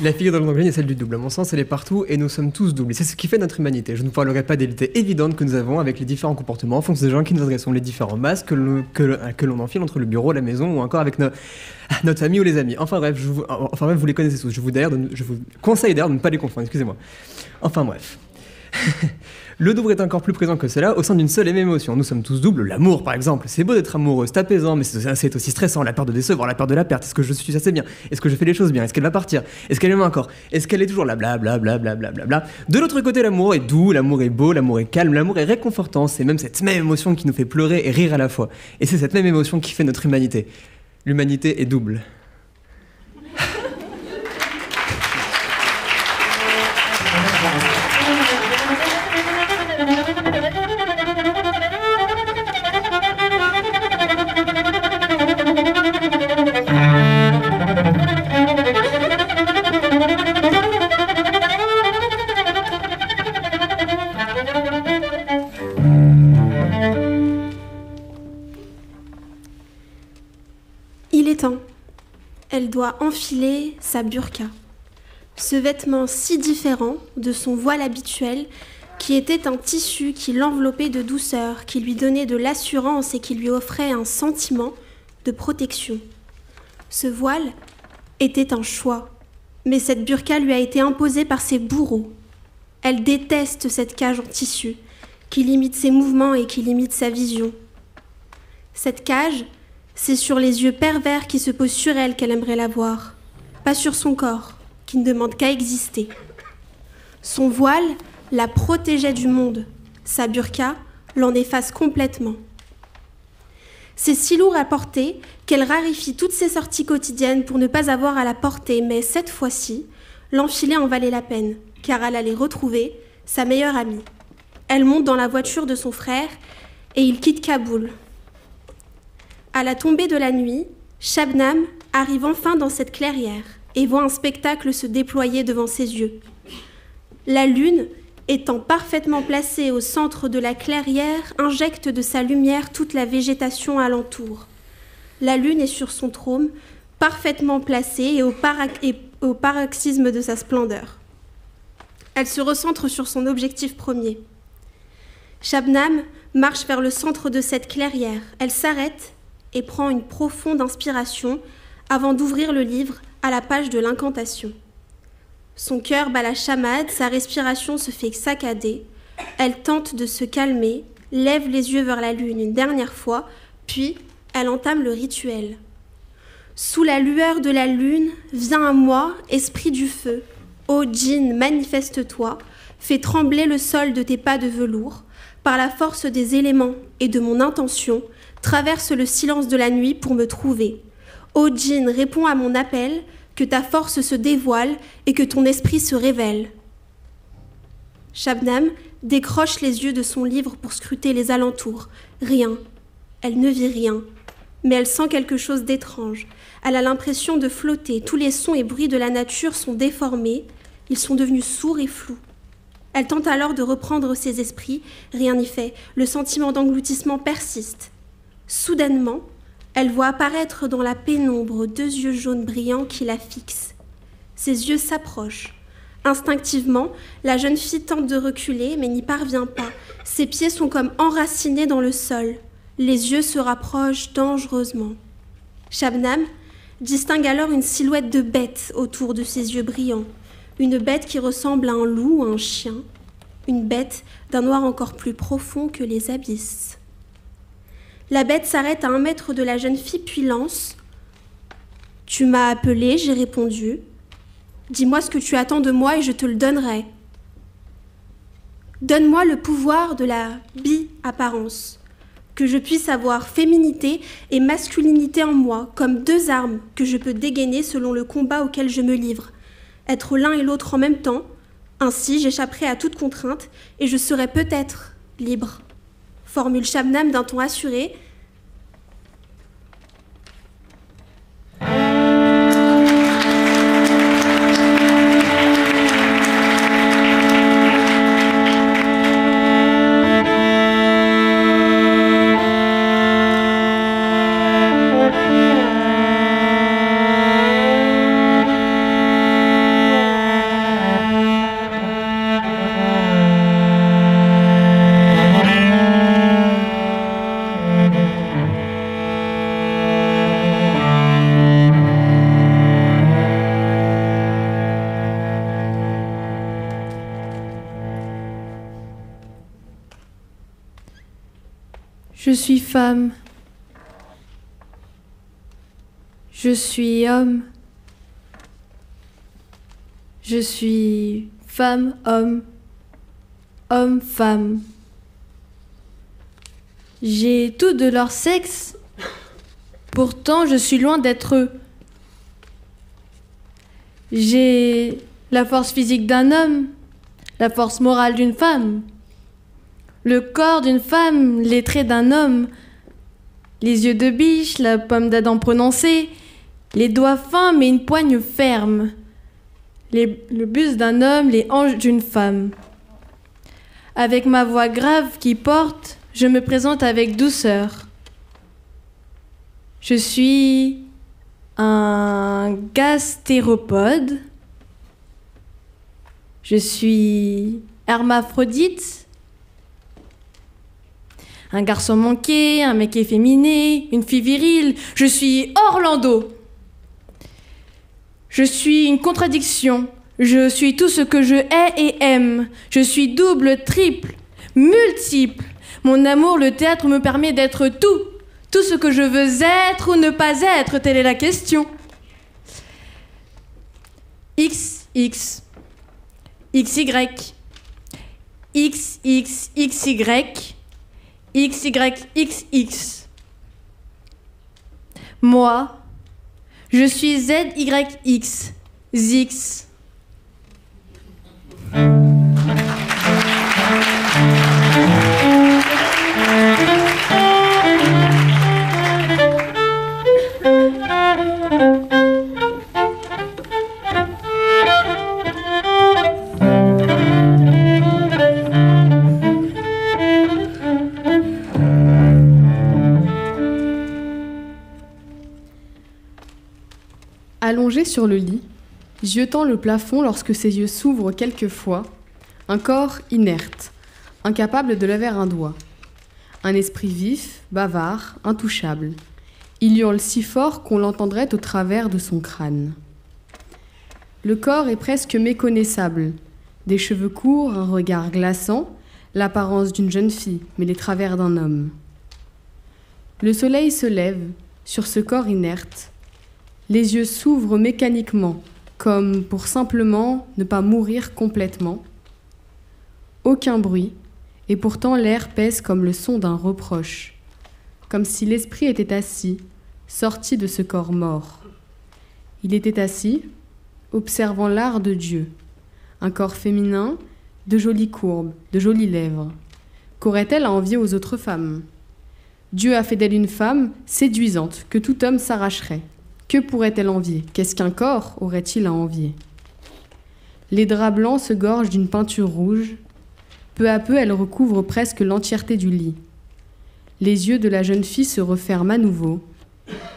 La figure de l'androgyne est celle du double. À mon sens, elle est partout et nous sommes tous doubles. Et c'est ce qui fait notre humanité. Je ne parlerai pas des lités évidentes que nous avons avec les différents comportements en fonction des gens qui nous adressons, les différents masques que l'on enfile entre le bureau, la maison ou encore avec notre famille ou les amis. Enfin bref, vous les connaissez tous. Je vous conseille d'ailleurs de ne pas les confondre, excusez-moi. Enfin bref. Le double est encore plus présent que cela au sein d'une seule et même émotion. Nous sommes tous doubles. L'amour, par exemple. C'est beau d'être amoureux, c'est apaisant, mais c'est aussi stressant. La peur de décevoir, la peur de la perte. Est-ce que je suis assez bien? Est-ce que je fais les choses bien? Est-ce qu'elle va partir? Est-ce qu'elle aime encore? Est-ce qu'elle est toujours là? Blablabla. De l'autre côté, l'amour est doux, l'amour est beau, l'amour est calme, l'amour est réconfortant. C'est même cette même émotion qui nous fait pleurer et rire à la fois. Et c'est cette même émotion qui fait notre humanité. L'humanité est double. Il est temps. Elle doit enfiler sa burqa. Ce vêtement si différent de son voile habituel qui était un tissu qui l'enveloppait de douceur, qui lui donnait de l'assurance et qui lui offrait un sentiment de protection. Ce voile était un choix, mais cette burqa lui a été imposée par ses bourreaux. Elle déteste cette cage en tissu qui limite ses mouvements et qui limite sa vision. Cette cage, c'est sur les yeux pervers qui se posent sur elle qu'elle aimerait la voir, pas sur son corps, qui ne demande qu'à exister. Son voile la protégeait du monde, sa burqa l'en efface complètement. C'est si lourd à porter qu'elle raréfie toutes ses sorties quotidiennes pour ne pas avoir à la porter, mais cette fois-ci, l'enfiler en valait la peine, car elle allait retrouver sa meilleure amie. Elle monte dans la voiture de son frère et ils quittent Kaboul. À la tombée de la nuit, Shabnam arrive enfin dans cette clairière et voit un spectacle se déployer devant ses yeux. La lune, étant parfaitement placée au centre de la clairière, injecte de sa lumière toute la végétation alentour. La lune est sur son trône, parfaitement placée et au paroxysme de sa splendeur. Elle se recentre sur son objectif premier. Shabnam marche vers le centre de cette clairière. Elle s'arrête et prend une profonde inspiration avant d'ouvrir le livre à la page de l'incantation. Son cœur bat la chamade, sa respiration se fait saccader. Elle tente de se calmer, lève les yeux vers la lune une dernière fois, puis elle entame le rituel. Sous la lueur de la lune, viens à moi, esprit du feu. Ô djinn, manifeste-toi, fais trembler le sol de tes pas de velours. Par la force des éléments et de mon intention, traverse le silence de la nuit pour me trouver. Ô djinn, réponds à mon appel, que ta force se dévoile et que ton esprit se révèle. Shabnam décroche les yeux de son livre pour scruter les alentours. Rien. Elle ne vit rien. Mais elle sent quelque chose d'étrange. Elle a l'impression de flotter. Tous les sons et bruits de la nature sont déformés. Ils sont devenus sourds et flous. Elle tente alors de reprendre ses esprits. Rien n'y fait. Le sentiment d'engloutissement persiste. Soudainement, elle voit apparaître dans la pénombre 2 yeux jaunes brillants qui la fixent. Ses yeux s'approchent. Instinctivement, la jeune fille tente de reculer, mais n'y parvient pas. Ses pieds sont comme enracinés dans le sol. Les yeux se rapprochent dangereusement. Shabnam distingue alors une silhouette de bête autour de ses yeux brillants. Une bête qui ressemble à un loup ou à un chien. Une bête d'un noir encore plus profond que les abysses. La bête s'arrête à 1 mètre de la jeune fille, puis lance. « Tu m'as appelé, j'ai répondu. Dis-moi ce que tu attends de moi et je te le donnerai. Donne-moi le pouvoir de la bi-apparence, que je puisse avoir féminité et masculinité en moi, comme 2 armes que je peux dégainer selon le combat auquel je me livre. Être l'un et l'autre en même temps, ainsi j'échapperai à toute contrainte et je serai peut-être libre. » Formule Shabnam d'un ton assuré. Je suis femme. Je suis homme. Je suis femme, homme, homme, femme. J'ai tout de leur sexe. Pourtant, je suis loin d'être eux. J'ai la force physique d'un homme, la force morale d'une femme. Le corps d'une femme, les traits d'un homme, les yeux de biche, la pomme d'Adam prononcée, les doigts fins mais une poigne ferme, le buste d'un homme, les hanches d'une femme. Avec ma voix grave qui porte, je me présente avec douceur. Je suis un gastéropode. Je suis hermaphrodite. Un garçon manqué, un mec efféminé, une fille virile. Je suis Orlando. Je suis une contradiction. Je suis tout ce que je hais et aime. Je suis double, triple, multiple. Mon amour, le théâtre me permet d'être tout. Tout ce que je veux être ou ne pas être, telle est la question. X, X, XY, XXXY, XYXX. Moi, je suis ZYX, Zix. Allongé sur le lit, jetant le plafond lorsque ses yeux s'ouvrent quelquefois, un corps inerte, incapable de lever un doigt. Un esprit vif, bavard, intouchable. Il hurle si fort qu'on l'entendrait au travers de son crâne. Le corps est presque méconnaissable. Des cheveux courts, un regard glaçant, l'apparence d'une jeune fille, mais les travers d'un homme. Le soleil se lève sur ce corps inerte. Les yeux s'ouvrent mécaniquement, comme pour simplement ne pas mourir complètement. Aucun bruit, et pourtant l'air pèse comme le son d'un reproche, comme si l'esprit était assis, sorti de ce corps mort. Il était assis, observant l'art de Dieu, un corps féminin, de jolies courbes, de jolies lèvres. Qu'aurait-elle à envier aux autres femmes? Dieu a fait d'elle une femme séduisante que tout homme s'arracherait. Que pourrait-elle envier? Qu'est-ce qu'un corps aurait-il à envier? Les draps blancs se gorgent d'une peinture rouge. Peu à peu, elle recouvre presque l'entièreté du lit. Les yeux de la jeune fille se referment à nouveau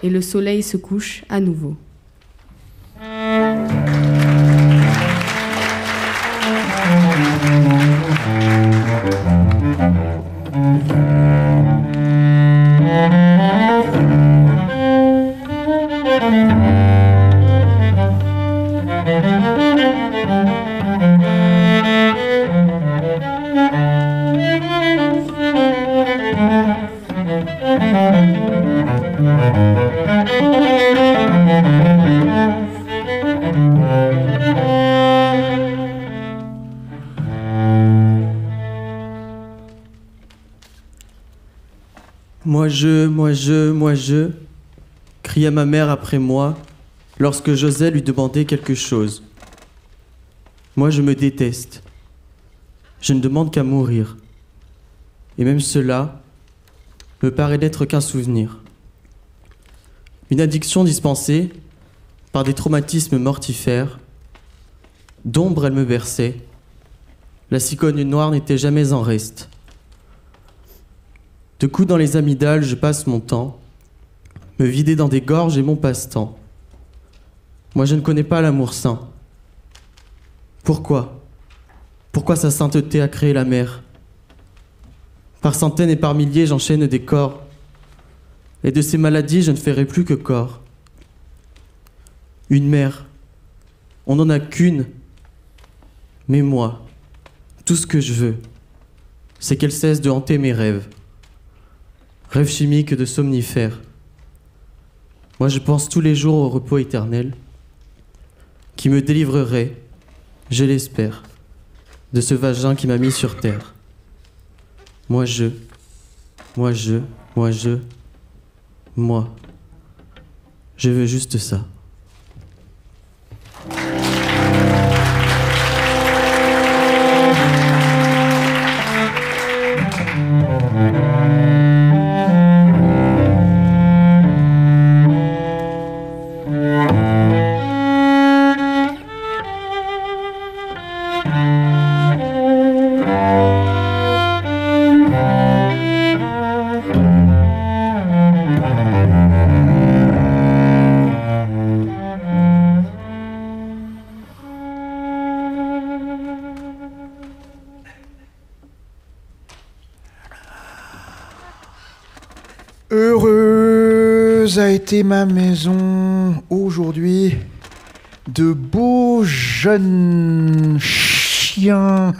et le soleil se couche à nouveau. Moi je, cria ma mère après moi, lorsque j'osais lui demander quelque chose. Moi je me déteste. Je ne demande qu'à mourir. Et même cela me paraît n'être qu'un souvenir. Une addiction dispensée par des traumatismes mortifères. D'ombre elle me berçait. La cigogne noire n'était jamais en reste. De coups dans les amygdales, je passe mon temps, me vider dans des gorges est mon passe-temps. Moi, je ne connais pas l'amour saint. Pourquoi? Pourquoi sa sainteté a créé la mer? Par centaines et par milliers, j'enchaîne des corps. Et de ces maladies, je ne ferai plus que corps. Une mère, on n'en a qu'une. Mais moi, tout ce que je veux, c'est qu'elle cesse de hanter mes rêves. Rêve chimique de somnifères. Moi je pense tous les jours au repos éternel qui me délivrerait, je l'espère, de ce vagin qui m'a mis sur terre. Moi je veux juste ça. Heureuse a été ma maison aujourd'hui. De beaux jeunes chiens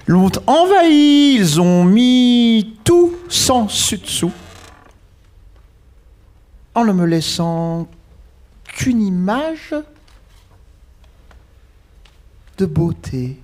l'ont envahi. Ils ont mis tout sans dessus en ne me laissant qu'une image de beauté.